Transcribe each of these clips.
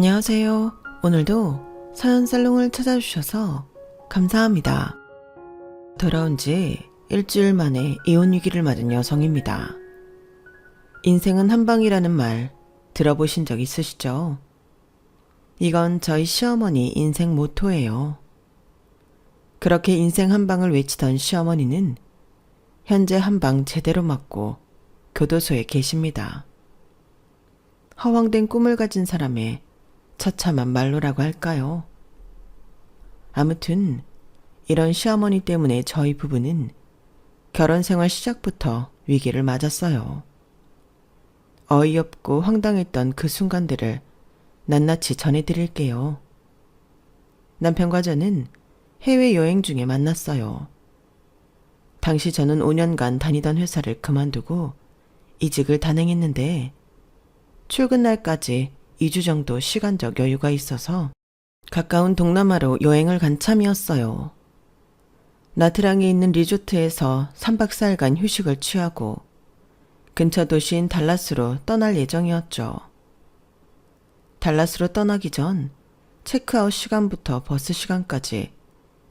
안녕하세요. 오늘도 사연살롱을 찾아주셔서 감사합니다. 돌아온 지 일주일 만에 이혼 위기를 맞은 여성입니다. 인생은 한 방이라는 말 들어보신 적 있으시죠? 이건 저희 시어머니 인생 모토예요. 그렇게 인생 한 방을 외치던 시어머니는 현재 한 방 제대로 맞고 교도소에 계십니다. 허황된 꿈을 가진 사람의 처참한 말로라고 할까요? 아무튼 이런 시어머니 때문에 저희 부부는 결혼 생활 시작부터 위기를 맞았어요. 어이없고 황당했던 그 순간들을 낱낱이 전해드릴게요. 남편과 저는 해외여행 중에 만났어요. 당시 저는 5년간 다니던 회사를 그만두고 이직을 단행했는데 출근 날까지 2주 정도 시간적 여유가 있어서 가까운 동남아로 여행을 간 참이었어요. 나트랑에 있는 리조트에서 3박 4일간 휴식을 취하고 근처 도시인 달라스로 떠날 예정이었죠. 달라스로 떠나기 전 체크아웃 시간부터 버스 시간까지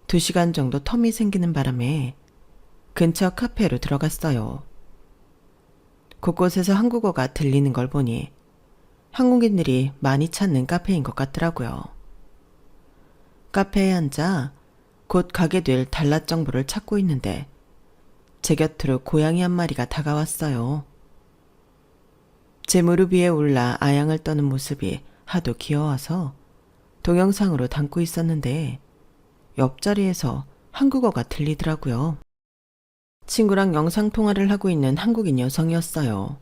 2시간 정도 텀이 생기는 바람에 근처 카페로 들어갔어요. 곳곳에서 한국어가 들리는 걸 보니 한국인들이 많이 찾는 카페인 것 같더라고요. 카페에 앉아 곧 가게 될 달랏 정보를 찾고 있는데 제 곁으로 고양이 한 마리가 다가왔어요. 제 무릎 위에 올라 아양을 떠는 모습이 하도 귀여워서 동영상으로 담고 있었는데 옆자리에서 한국어가 들리더라고요. 친구랑 영상통화를 하고 있는 한국인 여성이었어요.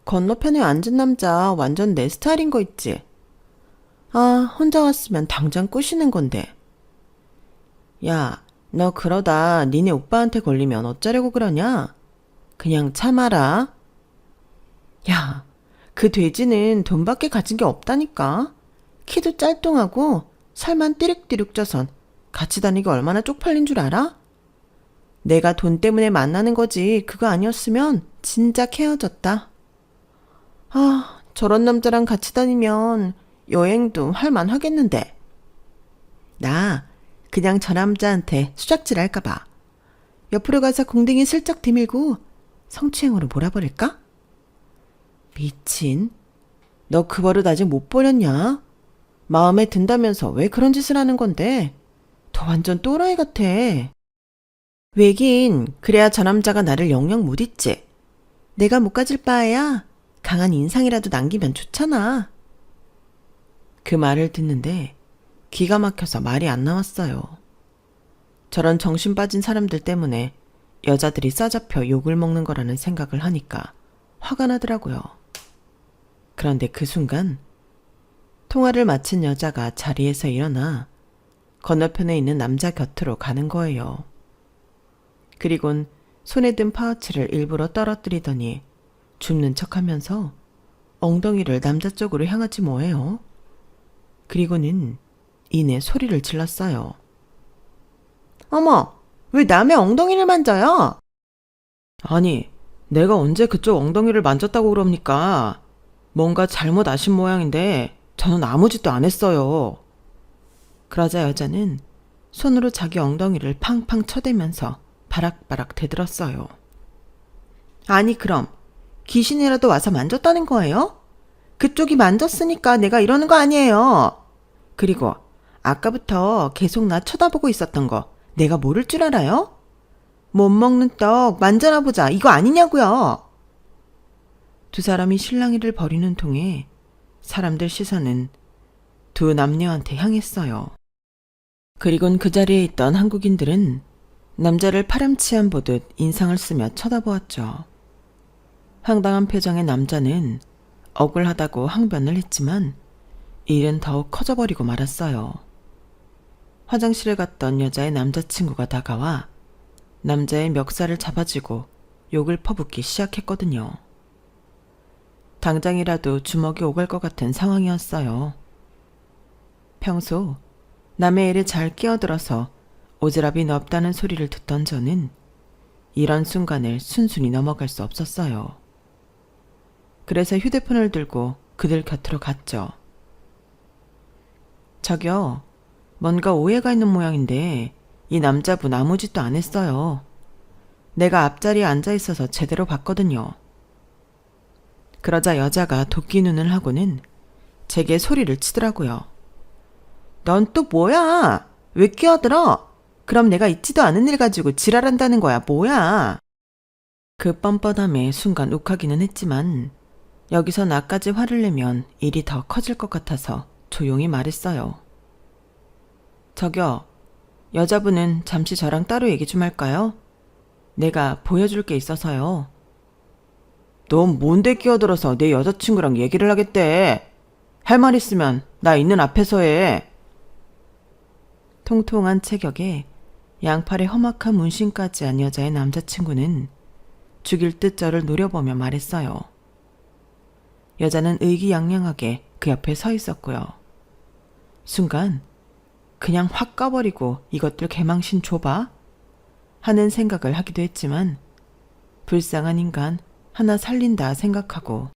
건너편에 앉은 남자 완전 내 스타일인 거 있지? 아, 혼자 왔으면 당장 꼬시는 건데. 야, 너 그러다 니네 오빠한테 걸리면 어쩌려고 그러냐? 그냥 참아라. 야, 그 돼지는 돈밖에 가진 게 없다니까. 키도 짤뚱하고 살만 띠룩띠룩 쪄선 같이 다니기 얼마나 쪽팔린 줄 알아? 내가 돈 때문에 만나는 거지 그거 아니었으면 진작 헤어졌다. 아, 저런 남자랑 같이 다니면 여행도 할만 하겠는데. 나 그냥 저 남자한테 수작질 할까봐 옆으로 가서 공댕이 슬쩍 디밀고 성추행으로 몰아버릴까? 미친. 너 그 버릇 아직 못 버렸냐? 마음에 든다면서 왜 그런 짓을 하는 건데? 더 완전 또라이 같아. 왜긴 그래야 저 남자가 나를 영영 못 잊지. 내가 못 가질 바에야 강한 인상이라도 남기면 좋잖아. 그 말을 듣는데 기가 막혀서 말이 안 나왔어요. 저런 정신 빠진 사람들 때문에 여자들이 싸잡혀 욕을 먹는 거라는 생각을 하니까 화가 나더라고요. 그런데 그 순간 통화를 마친 여자가 자리에서 일어나 건너편에 있는 남자 곁으로 가는 거예요. 그리곤 손에 든 파우치를 일부러 떨어뜨리더니 줍는 척하면서 엉덩이를 남자 쪽으로 향하지 뭐예요. 그리고는 이내 소리를 질렀어요. 어머, 왜 남의 엉덩이를 만져요? 아니, 내가 언제 그쪽 엉덩이를 만졌다고 그럽니까? 뭔가 잘못 아신 모양인데 저는 아무 짓도 안 했어요. 그러자 여자는 손으로 자기 엉덩이를 팡팡 쳐대면서 바락바락 대들었어요. 아니 그럼 귀신이라도 와서 만졌다는 거예요? 그쪽이 만졌으니까 내가 이러는 거 아니에요. 그리고 아까부터 계속 나 쳐다보고 있었던 거 내가 모를 줄 알아요? 못 먹는 떡 만져나 보자 이거 아니냐고요. 두 사람이 실랑이를 벌이는 통에 사람들 시선은 두 남녀한테 향했어요. 그리곤 그 자리에 있던 한국인들은 남자를 파렴치한 보듯 인상을 쓰며 쳐다보았죠. 황당한 표정의 남자는 억울하다고 항변을 했지만 일은 더욱 커져버리고 말았어요. 화장실에 갔던 여자의 남자친구가 다가와 남자의 멱살을 잡아쥐고 욕을 퍼붓기 시작했거든요. 당장이라도 주먹이 오갈 것 같은 상황이었어요. 평소 남의 일에 잘 끼어들어서 오지랖이 넓다는 소리를 듣던 저는 이런 순간을 순순히 넘어갈 수 없었어요. 그래서 휴대폰을 들고 그들 곁으로 갔죠. 저기요, 뭔가 오해가 있는 모양인데 이 남자분 아무 짓도 안 했어요. 내가 앞자리에 앉아 있어서 제대로 봤거든요. 그러자 여자가 도끼 눈을 하고는 제게 소리를 치더라고요. 넌 또 뭐야? 왜 끼어들어? 그럼 내가 있지도 않은 일 가지고 지랄한다는 거야, 뭐야? 그 뻔뻔함에 순간 욱하기는 했지만 여기서 나까지 화를 내면 일이 더 커질 것 같아서 조용히 말했어요. 저기요, 여자분은 잠시 저랑 따로 얘기 좀 할까요? 내가 보여줄 게 있어서요. 넌 뭔데 끼어들어서 내 여자친구랑 얘기를 하겠대? 할 말 있으면 나 있는 앞에서 해. 통통한 체격에 양팔에 험악한 문신까지 한 여자의 남자친구는 죽일 듯 저를 노려보며 말했어요. 여자는 의기양양하게 그 옆에 서 있었고요. 순간 그냥 확 까버리고 이것들 개망신 줘봐 하는 생각을 하기도 했지만 불쌍한 인간 하나 살린다 생각하고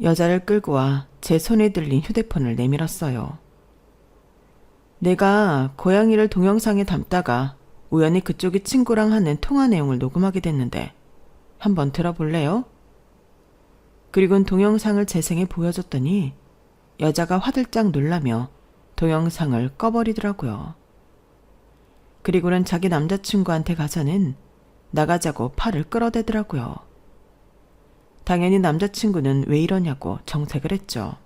여자를 끌고 와 제 손에 들린 휴대폰을 내밀었어요. 내가 고양이를 동영상에 담다가 우연히 그쪽이 친구랑 하는 통화 내용을 녹음하게 됐는데 한번 들어볼래요? 그리고는 동영상을 재생해 보여줬더니 여자가 화들짝 놀라며 동영상을 꺼버리더라고요. 그리고는 자기 남자친구한테 가서는 나가자고 팔을 끌어대더라고요. 당연히 남자친구는 왜 이러냐고 정색을 했죠.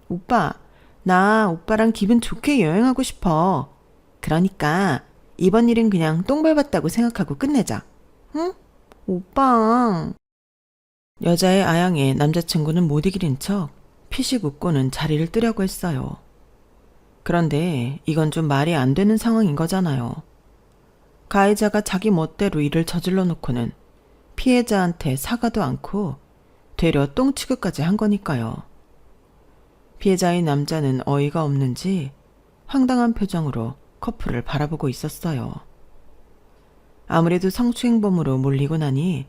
오빠, 나 오빠랑 기분 좋게 여행하고 싶어. 그러니까 이번 일은 그냥 똥 밟았다고 생각하고 끝내자. 응? 오빠. 여자의 아양에 남자친구는 못 이기는 척 피식 웃고는 자리를 뜨려고 했어요. 그런데 이건 좀 말이 안 되는 상황인 거잖아요. 가해자가 자기 멋대로 일을 저질러 놓고는 피해자한테 사과도 않고 되려 똥 취급까지 한 거니까요. 피해자인 남자는 어이가 없는지 황당한 표정으로 커플을 바라보고 있었어요. 아무래도 성추행범으로 몰리고 나니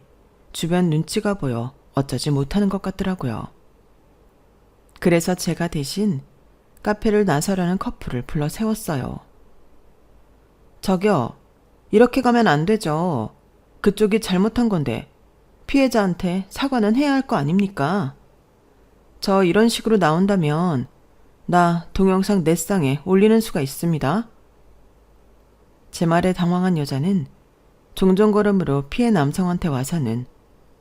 주변 눈치가 보여 어쩌지 못하는 것 같더라고요. 그래서 제가 대신 카페를 나서려는 커플을 불러 세웠어요. 저기요, 이렇게 가면 안 되죠. 그쪽이 잘못한 건데 피해자한테 사과는 해야 할 거 아닙니까? 저 이런 식으로 나온다면 나 동영상 넷상에 올리는 수가 있습니다. 제 말에 당황한 여자는 종종걸음으로 피해 남성한테 와서는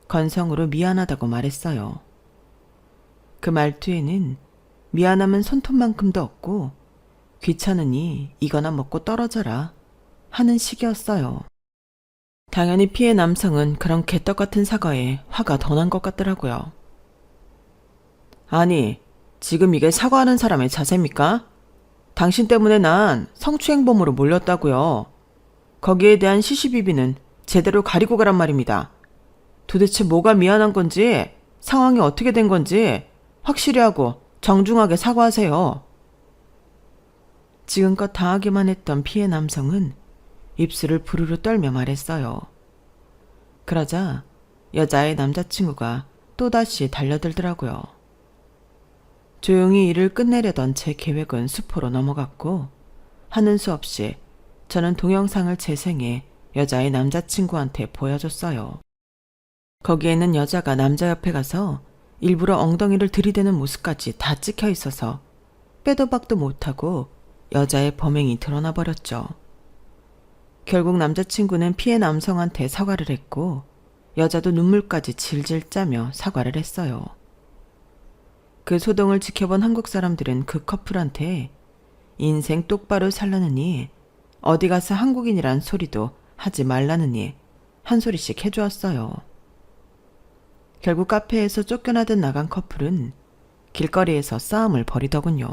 건성으로 미안하다고 말했어요. 그 말투에는 미안함은 손톱만큼도 없고 귀찮으니 이거나 먹고 떨어져라 하는 식이었어요. 당연히 피해 남성은 그런 개떡 같은 사과에 화가 더 난 것 같더라고요. 아니, 지금 이게 사과하는 사람의 자세입니까? 당신 때문에 난 성추행범으로 몰렸다고요. 거기에 대한 시시비비는 제대로 가리고 가란 말입니다. 도대체 뭐가 미안한 건지, 상황이 어떻게 된 건지 확실히 하고 정중하게 사과하세요. 지금껏 당하기만 했던 피해 남성은 입술을 부르르 떨며 말했어요. 그러자 여자의 남자친구가 또다시 달려들더라고요. 조용히 일을 끝내려던 제 계획은 수포로 넘어갔고 하는 수 없이 저는 동영상을 재생해 여자의 남자친구한테 보여줬어요. 거기에는 여자가 남자 옆에 가서 일부러 엉덩이를 들이대는 모습까지 다 찍혀 있어서 빼도 박도 못하고 여자의 범행이 드러나 버렸죠. 결국 남자친구는 피해 남성한테 사과를 했고 여자도 눈물까지 질질 짜며 사과를 했어요. 그 소동을 지켜본 한국 사람들은 그 커플한테 인생 똑바로 살라느니 어디 가서 한국인이란 소리도 하지 말라느니 한 소리씩 해주었어요. 결국 카페에서 쫓겨나듯 나간 커플은 길거리에서 싸움을 벌이더군요.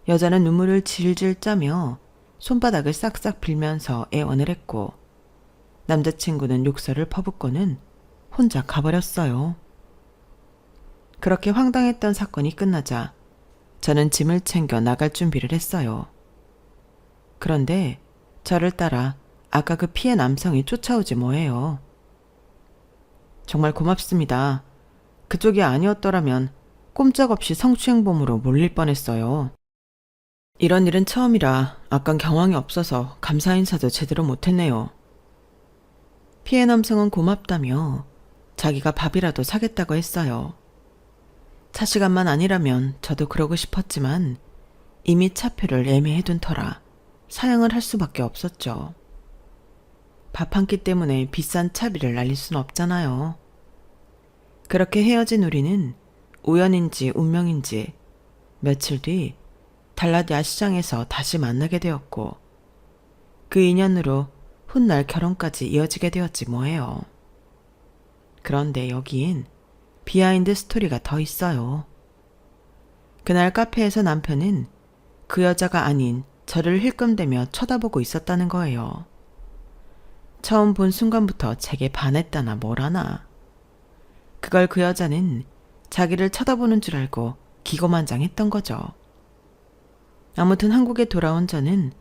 여자는 눈물을 질질 짜며 손바닥을 싹싹 빌면서 애원을 했고 남자친구는 욕설을 퍼붓고는 혼자 가버렸어요. 그렇게 황당했던 사건이 끝나자 저는 짐을 챙겨 나갈 준비를 했어요. 그런데 저를 따라 아까 그 피해 남성이 쫓아오지 뭐예요. 정말 고맙습니다. 그쪽이 아니었더라면 꼼짝없이 성추행범으로 몰릴 뻔했어요. 이런 일은 처음이라 아깐 경황이 없어서 감사 인사도 제대로 못했네요. 피해 남성은 고맙다며 자기가 밥이라도 사겠다고 했어요. 차시간만 아니라면 저도 그러고 싶었지만 이미 차표를 예매해둔 터라 사양을 할 수밖에 없었죠. 밥 한 끼 때문에 비싼 차비를 날릴 순 없잖아요. 그렇게 헤어진 우리는 우연인지 운명인지 며칠 뒤 달랏 야시장에서 다시 만나게 되었고 그 인연으로 훗날 결혼까지 이어지게 되었지 뭐예요. 그런데 여기엔 비하인드 스토리가 더 있어요. 그날 카페에서 남편은 그 여자가 아닌 저를 힐끔대며 쳐다보고 있었다는 거예요. 처음 본 순간부터 제게 반했다나 뭐라나. 그걸 그 여자는 자기를 쳐다보는 줄 알고 기고만장했던 거죠. 아무튼 한국에 돌아온 저는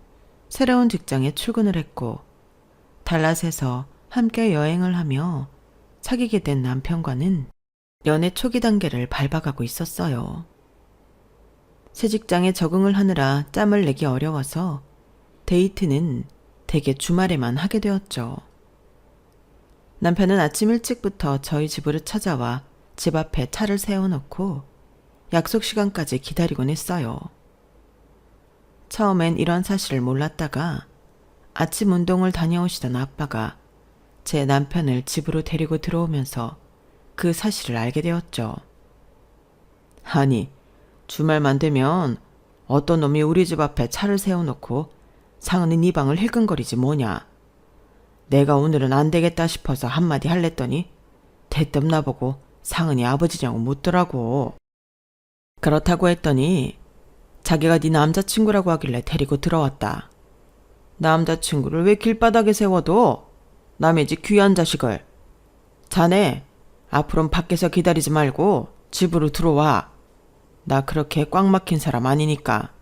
새로운 직장에 출근을 했고 달랏에서 함께 여행을 하며 사귀게 된 남편과는 연애 초기 단계를 밟아가고 있었어요. 새 직장에 적응을 하느라 짬을 내기 어려워서 데이트는 대개 주말에만 하게 되었죠. 남편은 아침 일찍부터 저희 집으로 찾아와 집 앞에 차를 세워놓고 약속 시간까지 기다리곤 했어요. 처음엔 이런 사실을 몰랐다가 아침 운동을 다녀오시던 아빠가 제 남편을 집으로 데리고 들어오면서 그 사실을 알게 되었죠. 아니, 주말만 되면 어떤 놈이 우리 집 앞에 차를 세워놓고 상은이 네 방을 힐끔거리지 뭐냐. 내가 오늘은 안 되겠다 싶어서 한마디 할랬더니 대뜸 나보고 상은이 아버지냐고 묻더라고. 그렇다고 했더니 자기가 네 남자친구라고 하길래 데리고 들어왔다. 남자친구를 왜 길바닥에 세워둬? 남의 집 귀한 자식을. 자네 앞으로는 밖에서 기다리지 말고 집으로 들어와. 나 그렇게 꽉 막힌 사람 아니니까.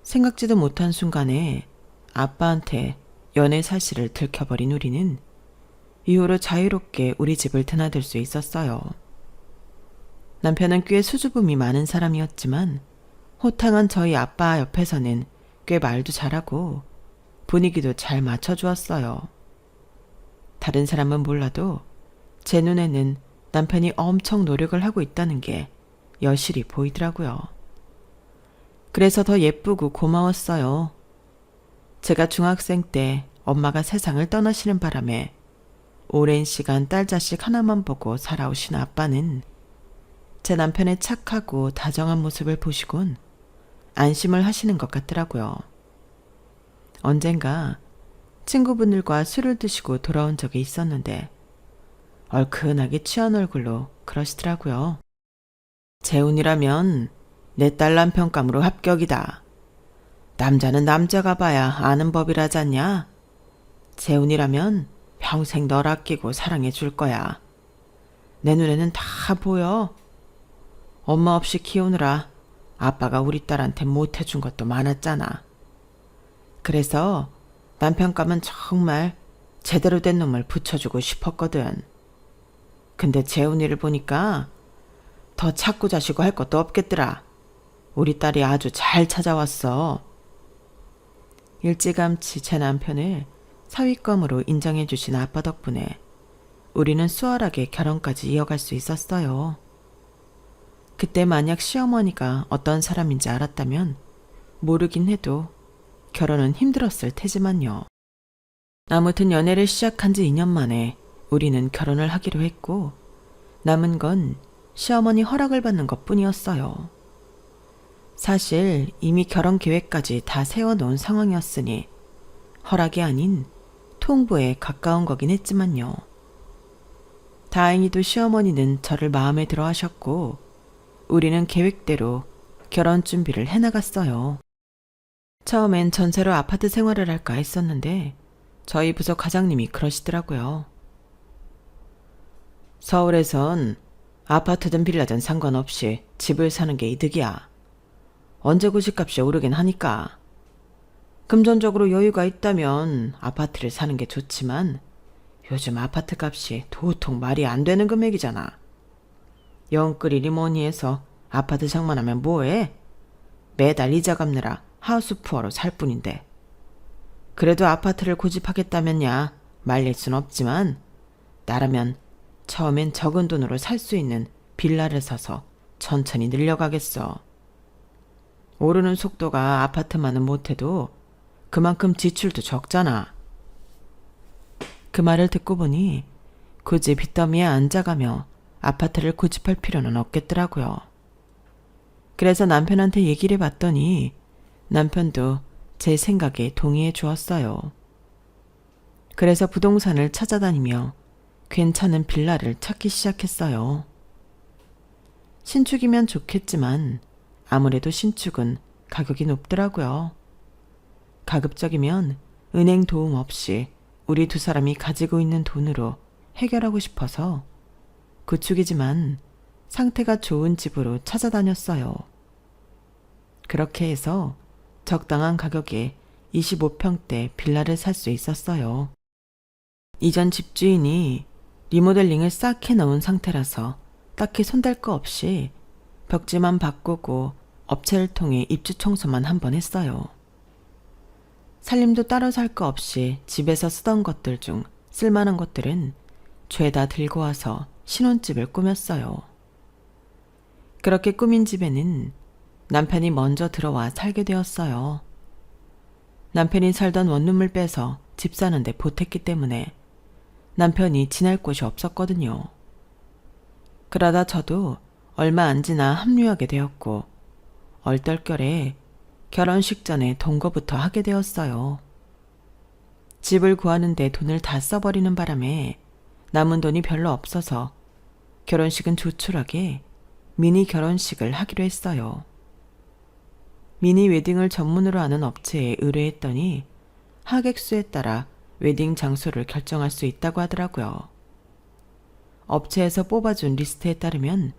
생각지도 못한 순간에 아빠한테 연애 사실을 들켜버린 우리는 이후로 자유롭게 우리 집을 드나들 수 있었어요. 남편은 꽤 수줍음이 많은 사람이었지만 호탕한 저희 아빠 옆에서는 꽤 말도 잘하고 분위기도 잘 맞춰주었어요. 다른 사람은 몰라도 제 눈에는 남편이 엄청 노력을 하고 있다는 게 여실히 보이더라고요. 그래서 더 예쁘고 고마웠어요. 제가 중학생 때 엄마가 세상을 떠나시는 바람에 오랜 시간 딸 자식 하나만 보고 살아오신 아빠는 제 남편의 착하고 다정한 모습을 보시곤 안심을 하시는 것 같더라고요. 언젠가 친구분들과 술을 드시고 돌아온 적이 있었는데 얼큰하게 취한 얼굴로 그러시더라고요. 재훈이라면 내 딸 남편감으로 합격이다. 남자는 남자가 봐야 아는 법이라잖냐. 재훈이라면 평생 널 아끼고 사랑해 줄 거야. 내 눈에는 다 보여. 엄마 없이 키우느라 아빠가 우리 딸한테 못해준 것도 많았잖아. 그래서 남편감은 정말 제대로 된 놈을 붙여주고 싶었거든. 근데 재훈이를 보니까 더 찾고 자시고 할 것도 없겠더라. 우리 딸이 아주 잘 찾아왔어. 일찌감치 제 남편을 사위감으로 인정해 주신 아빠 덕분에 우리는 수월하게 결혼까지 이어갈 수 있었어요. 그때 만약 시어머니가 어떤 사람인지 알았다면 모르긴 해도 결혼은 힘들었을 테지만요. 아무튼 연애를 시작한 지 2년 만에 우리는 결혼을 하기로 했고 남은 건 시어머니 허락을 받는 것뿐이었어요. 사실 이미 결혼 계획까지 다 세워놓은 상황이었으니 허락이 아닌 통보에 가까운 거긴 했지만요. 다행히도 시어머니는 저를 마음에 들어 하셨고 우리는 계획대로 결혼 준비를 해나갔어요. 처음엔 전세로 아파트 생활을 할까 했었는데 저희 부서 과장님이 그러시더라고요. 서울에선 아파트든 빌라든 상관없이 집을 사는 게 이득이야. 언제 구식값이 오르긴 하니까. 금전적으로 여유가 있다면 아파트를 사는 게 좋지만 요즘 아파트 값이 도통 말이 안 되는 금액이잖아. 영끌이리 뭐니 해서 아파트 장만하면 뭐해? 매달 이자 갚느라 하우스푸어로 살 뿐인데. 그래도 아파트를 고집하겠다면야 말릴 순 없지만 나라면 처음엔 적은 돈으로 살 수 있는 빌라를 사서 천천히 늘려가겠어. 오르는 속도가 아파트만은 못해도 그만큼 지출도 적잖아. 그 말을 듣고 보니 굳이 빚더미에 앉아가며 아파트를 고집할 필요는 없겠더라고요. 그래서 남편한테 얘기를 해봤더니 남편도 제 생각에 동의해 주었어요. 그래서 부동산을 찾아다니며 괜찮은 빌라를 찾기 시작했어요. 신축이면 좋겠지만 아무래도 신축은 가격이 높더라고요. 가급적이면 은행 도움 없이 우리 두 사람이 가지고 있는 돈으로 해결하고 싶어서 구축이지만 상태가 좋은 집으로 찾아다녔어요. 그렇게 해서 적당한 가격에 25평대 빌라를 살 수 있었어요. 이전 집주인이 리모델링을 싹 해놓은 상태라서 딱히 손댈 거 없이 벽지만 바꾸고 업체를 통해 입주 청소만 한 번 했어요. 살림도 따로 살 거 없이 집에서 쓰던 것들 중 쓸만한 것들은 죄다 들고 와서 신혼집을 꾸몄어요. 그렇게 꾸민 집에는 남편이 먼저 들어와 살게 되었어요. 남편이 살던 원룸을 빼서 집 사는데 보탰기 때문에 남편이 지낼 곳이 없었거든요. 그러다 저도 얼마 안 지나 합류하게 되었고 얼떨결에 결혼식 전에 동거부터 하게 되었어요. 집을 구하는데 돈을 다 써버리는 바람에 남은 돈이 별로 없어서 결혼식은 조촐하게 미니 결혼식을 하기로 했어요. 미니 웨딩을 전문으로 하는 업체에 의뢰했더니 하객 수에 따라 웨딩 장소를 결정할 수 있다고 하더라고요. 업체에서 뽑아준 리스트에 따르면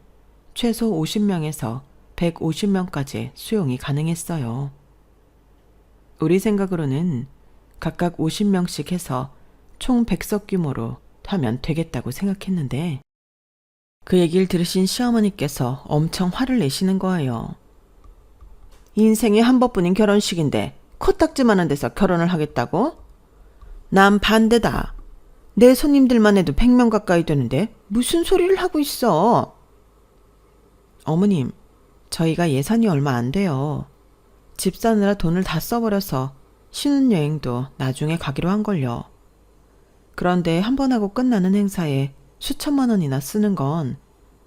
최소 50명에서 150명까지 수용이 가능했어요. 우리 생각으로는 각각 50명씩 해서 총 100석 규모로 하면 되겠다고 생각했는데 그 얘기를 들으신 시어머니께서 엄청 화를 내시는 거예요. 인생에 한 번뿐인 결혼식인데 코딱지만한 데서 결혼을 하겠다고? 난 반대다. 내 손님들만 해도 100명 가까이 되는데 무슨 소리를 하고 있어? 어머님, 저희가 예산이 얼마 안 돼요. 집 사느라 돈을 다 써버려서 신혼여행도 나중에 가기로 한걸요. 그런데 한 번 하고 끝나는 행사에 수천만 원이나 쓰는 건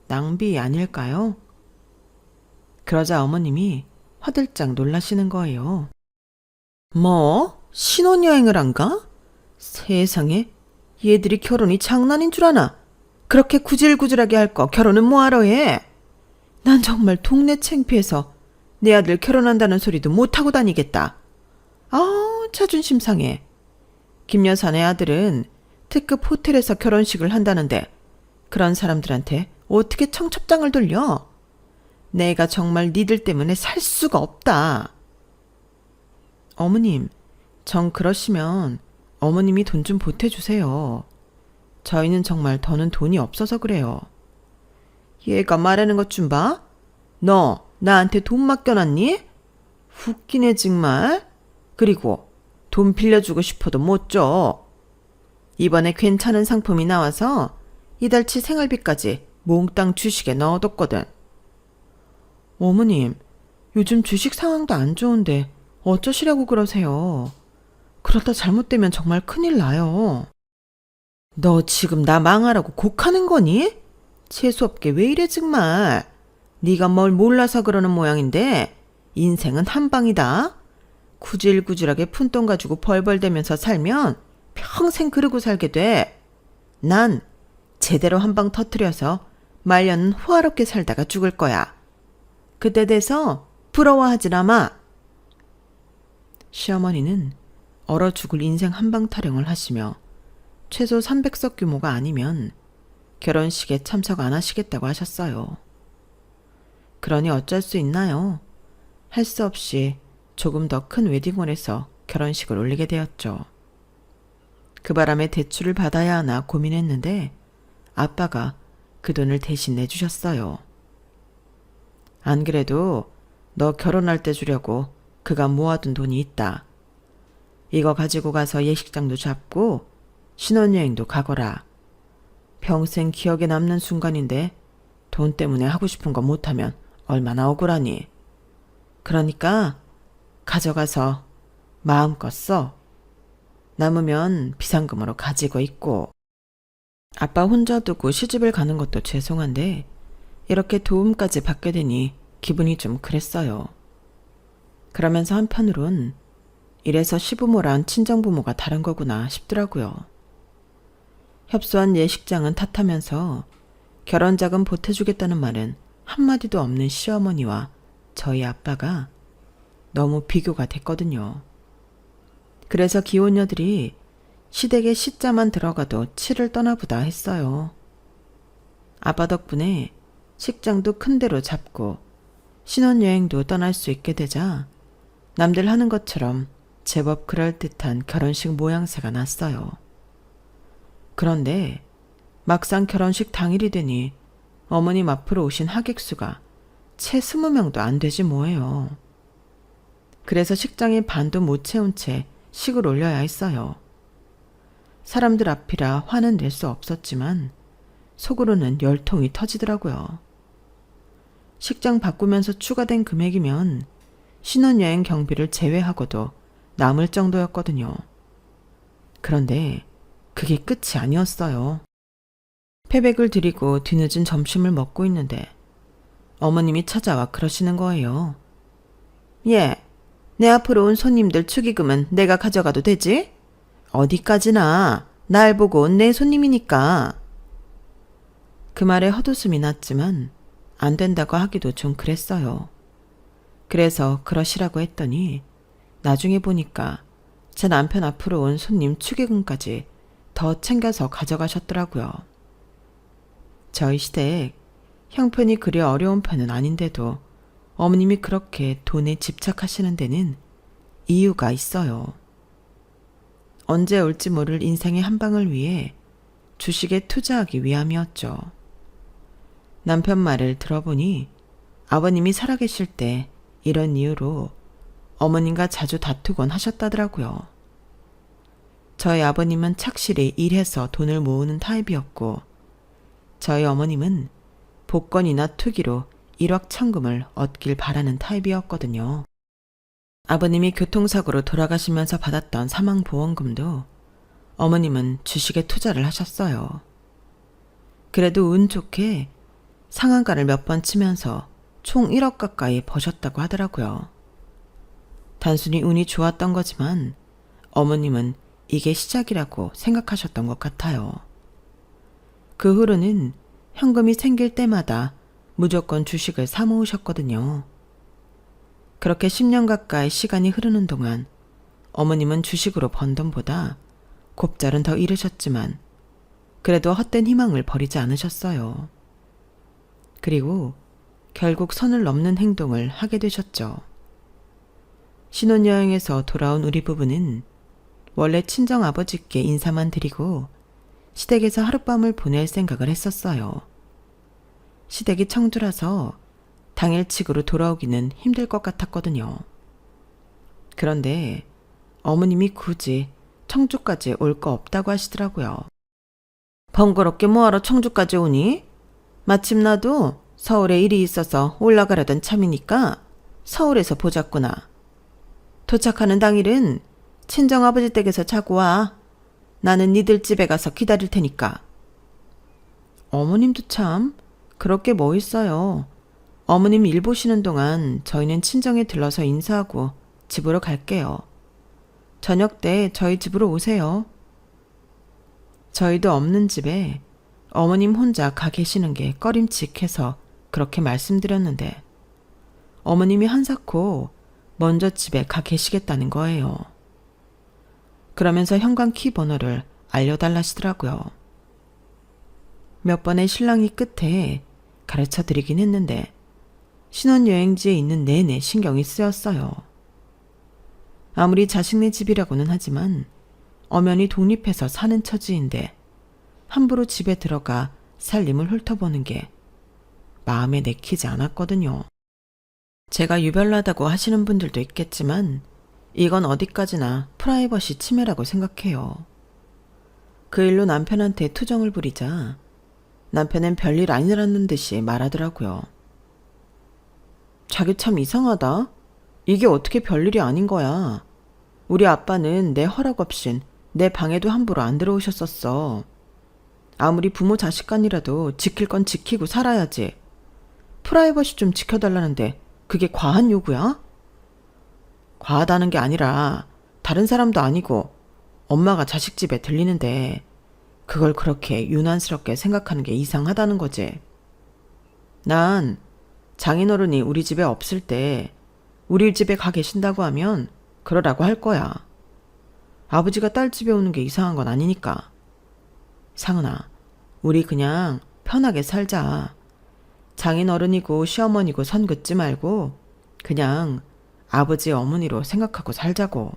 낭비 아닐까요? 그러자 어머님이 화들짝 놀라시는 거예요. 뭐? 신혼여행을 안 가? 세상에, 얘들이 결혼이 장난인 줄 아나? 그렇게 구질구질하게 할 거 결혼은 뭐하러 해? 난 정말 동네 창피해서 내 아들 결혼한다는 소리도 못하고 다니겠다. 자존심 상해. 김 여사네 아들은 특급 호텔에서 결혼식을 한다는데 그런 사람들한테 어떻게 청첩장을 돌려? 내가 정말 니들 때문에 살 수가 없다. 어머님, 정 그러시면 어머님이 돈 좀 보태주세요. 저희는 정말 더는 돈이 없어서 그래요. 얘가 말하는 것 좀 봐. 너 나한테 돈 맡겨놨니? 웃기네 정말. 그리고 돈 빌려주고 싶어도 못 줘. 이번에 괜찮은 상품이 나와서 이달치 생활비까지 몽땅 주식에 넣어뒀거든. 어머님, 요즘 주식 상황도 안 좋은데 어쩌시라고 그러세요. 그러다 잘못되면 정말 큰일 나요. 너 지금 나 망하라고 곡하는 거니? 재수없게 왜 이래 정말. 네가 뭘 몰라서 그러는 모양인데 인생은 한 방이다. 구질구질하게 푼돈 가지고 벌벌대면서 살면 평생 그러고 살게 돼. 난 제대로 한 방 터뜨려서 말년은 호화롭게 살다가 죽을 거야. 그때 돼서 부러워하지나 마. 시어머니는 얼어 죽을 인생 한방 타령을 하시며 최소 300석 규모가 아니면 결혼식에 참석 안 하시겠다고 하셨어요. 그러니 어쩔 수 있나요? 할 수 없이 조금 더 큰 웨딩홀에서 결혼식을 올리게 되었죠. 그 바람에 대출을 받아야 하나 고민했는데 아빠가 그 돈을 대신 내주셨어요. 안 그래도 너 결혼할 때 주려고 그가 모아둔 돈이 있다. 이거 가지고 가서 예식장도 잡고 신혼여행도 가거라. 평생 기억에 남는 순간인데 돈 때문에 하고 싶은 거 못하면 얼마나 억울하니. 그러니까 가져가서 마음껏 써. 남으면 비상금으로 가지고 있고. 아빠 혼자 두고 시집을 가는 것도 죄송한데 이렇게 도움까지 받게 되니 기분이 좀 그랬어요. 그러면서 한편으론 이래서 시부모랑 친정부모가 다른 거구나 싶더라고요. 협소한 예식장은 탓하면서 결혼자금 보태주겠다는 말은 한마디도 없는 시어머니와 저희 아빠가 너무 비교가 됐거든요. 그래서 기혼녀들이 시댁에 시자만 들어가도 치를 떠나보다 했어요. 아빠 덕분에 식장도 큰 데로 잡고 신혼여행도 떠날 수 있게 되자 남들 하는 것처럼 제법 그럴듯한 결혼식 모양새가 났어요. 그런데 막상 결혼식 당일이 되니 어머님 앞으로 오신 하객 수가 채 20명도 안 되지 뭐예요. 그래서 식장에 반도 못 채운 채 식을 올려야 했어요. 사람들 앞이라 화는 낼 수 없었지만 속으로는 열통이 터지더라고요. 식장 바꾸면서 추가된 금액이면 신혼여행 경비를 제외하고도 남을 정도였거든요. 그런데 그게 끝이 아니었어요. 패백을 드리고 뒤늦은 점심을 먹고 있는데 어머님이 찾아와 그러시는 거예요. 예, 내 앞으로 온 손님들 축의금은 내가 가져가도 되지? 어디까지나 날 보고 온 내 손님이니까. 그 말에 헛웃음이 났지만 안 된다고 하기도 좀 그랬어요. 그래서 그러시라고 했더니 나중에 보니까 제 남편 앞으로 온 손님 축의금까지 더 챙겨서 가져가셨더라고요. 저희 시댁 형편이 그리 어려운 편은 아닌데도 어머님이 그렇게 돈에 집착하시는 데는 이유가 있어요. 언제 올지 모를 인생의 한 방을 위해 주식에 투자하기 위함이었죠. 남편 말을 들어보니 아버님이 살아계실 때 이런 이유로 어머님과 자주 다투곤 하셨다더라고요. 저희 아버님은 착실히 일해서 돈을 모으는 타입이었고 저희 어머님은 복권이나 투기로 1억 천금을 얻길 바라는 타입이었거든요. 아버님이 교통사고로 돌아가시면서 받았던 사망보험금도 어머님은 주식에 투자를 하셨어요. 그래도 운 좋게 상한가를 몇 번 치면서 총 1억 가까이 버셨다고 하더라고요. 단순히 운이 좋았던 거지만 어머님은 이게 시작이라고 생각하셨던 것 같아요. 그 후로는 현금이 생길 때마다 무조건 주식을 사 모으셨거든요. 그렇게 10년 가까이 시간이 흐르는 동안 어머님은 주식으로 번 돈보다 곱절은 더 잃으셨지만 그래도 헛된 희망을 버리지 않으셨어요. 그리고 결국 선을 넘는 행동을 하게 되셨죠. 신혼여행에서 돌아온 우리 부부는 원래 친정아버지께 인사만 드리고 시댁에서 하룻밤을 보낼 생각을 했었어요. 시댁이 청주라서 당일치기로 돌아오기는 힘들 것 같았거든요. 그런데 어머님이 굳이 청주까지 올 거 없다고 하시더라고요. 번거롭게 뭐하러 청주까지 오니? 마침 나도 서울에 일이 있어서 올라가려던 참이니까 서울에서 보자꾸나. 도착하는 당일은 친정아버지 댁에서 자고 와. 나는 니들 집에 가서 기다릴 테니까. 어머님도 참 그렇게 뭐 있어요. 어머님 일 보시는 동안 저희는 친정에 들러서 인사하고 집으로 갈게요. 저녁 때 저희 집으로 오세요. 저희도 없는 집에 어머님 혼자 가 계시는 게 꺼림칙해서 그렇게 말씀드렸는데 어머님이 한사코 먼저 집에 가 계시겠다는 거예요. 그러면서 현관 키 번호를 알려달라시더라고요. 몇 번의 실랑이 끝에 가르쳐 드리긴 했는데 신혼여행지에 있는 내내 신경이 쓰였어요. 아무리 자식네 집이라고는 하지만 엄연히 독립해서 사는 처지인데 함부로 집에 들어가 살림을 훑어보는 게 마음에 내키지 않았거든요. 제가 유별나다고 하시는 분들도 있겠지만 이건 어디까지나 프라이버시 침해라고 생각해요. 그 일로 남편한테 투정을 부리자 남편은 별일 아니라는 듯이 말하더라고요. 자기 참 이상하다. 이게 어떻게 별일이 아닌 거야. 우리 아빠는 내 허락 없인 내 방에도 함부로 안 들어오셨었어. 아무리 부모 자식 간이라도 지킬 건 지키고 살아야지. 프라이버시 좀 지켜달라는데 그게 과한 요구야? 과하다는 게 아니라 다른 사람도 아니고 엄마가 자식 집에 들리는데 그걸 그렇게 유난스럽게 생각하는 게 이상하다는 거지. 난 장인어른이 우리 집에 없을 때 우리 집에 가 계신다고 하면 그러라고 할 거야. 아버지가 딸 집에 오는 게 이상한 건 아니니까. 상은아, 우리 그냥 편하게 살자. 장인어른이고 시어머니고 선 긋지 말고 그냥 아버지 어머니로 생각하고 살자고.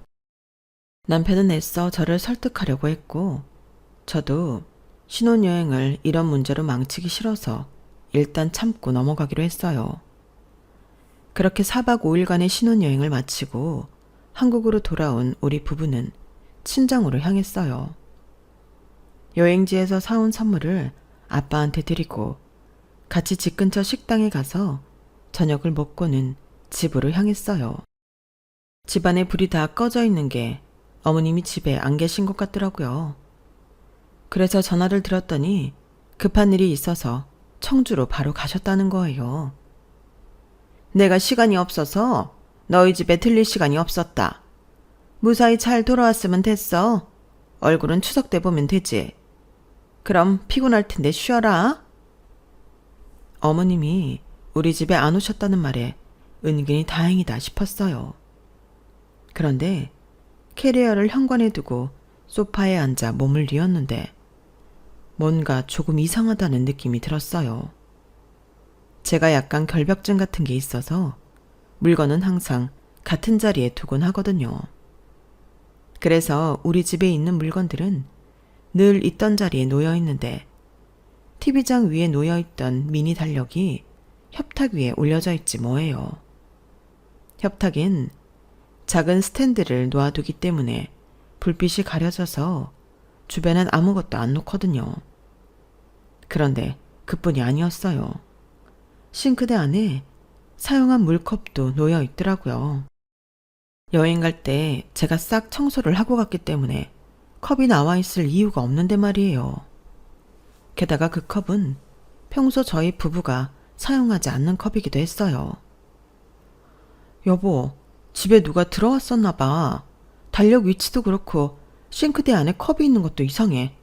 남편은 애써 저를 설득하려고 했고 저도 신혼여행을 이런 문제로 망치기 싫어서 일단 참고 넘어가기로 했어요. 그렇게 4박 5일간의 신혼여행을 마치고 한국으로 돌아온 우리 부부는 친정으로 향했어요. 여행지에서 사온 선물을 아빠한테 드리고 같이 집 근처 식당에 가서 저녁을 먹고는 집으로 향했어요. 집안에 불이 다 꺼져 있는 게 어머님이 집에 안 계신 것 같더라고요. 그래서 전화를 드렸더니 급한 일이 있어서 청주로 바로 가셨다는 거예요. 내가 시간이 없어서 너희 집에 들릴 시간이 없었다. 무사히 잘 돌아왔으면 됐어. 얼굴은 추석 때 보면 되지. 그럼 피곤할 텐데 쉬어라. 어머님이 우리 집에 안 오셨다는 말에 은근히 다행이다 싶었어요. 그런데 캐리어를 현관에 두고 소파에 앉아 몸을 뉘었는데 뭔가 조금 이상하다는 느낌이 들었어요. 제가 약간 결벽증 같은 게 있어서 물건은 항상 같은 자리에 두곤 하거든요. 그래서 우리 집에 있는 물건들은 늘 있던 자리에 놓여 있는데 TV장 위에 놓여 있던 미니 달력이 협탁 위에 올려져 있지 뭐예요. 협탁엔 작은 스탠드를 놓아두기 때문에 불빛이 가려져서 주변엔 아무것도 안 놓거든요. 그런데 그뿐이 아니었어요. 싱크대 안에 사용한 물컵도 놓여 있더라고요. 여행 갈 때 제가 싹 청소를 하고 갔기 때문에 컵이 나와 있을 이유가 없는데 말이에요. 게다가 그 컵은 평소 저희 부부가 사용하지 않는 컵이기도 했어요. 여보, 집에 누가 들어왔었나 봐. 달력 위치도 그렇고 싱크대 안에 컵이 있는 것도 이상해.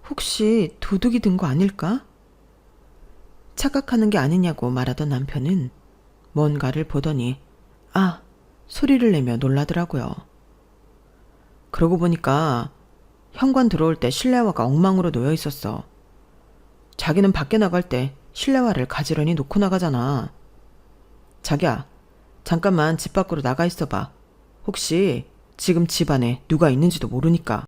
혹시 도둑이 든 거 아닐까? 착각하는 게 아니냐고 말하던 남편은 뭔가를 보더니 아! 소리를 내며 놀라더라고요. 그러고 보니까 현관 들어올 때 실내화가 엉망으로 놓여 있었어. 자기는 밖에 나갈 때 실내화를 가지런히 놓고 나가잖아. 자기야, 잠깐만 집 밖으로 나가 있어봐. 혹시 지금 집 안에 누가 있는지도 모르니까.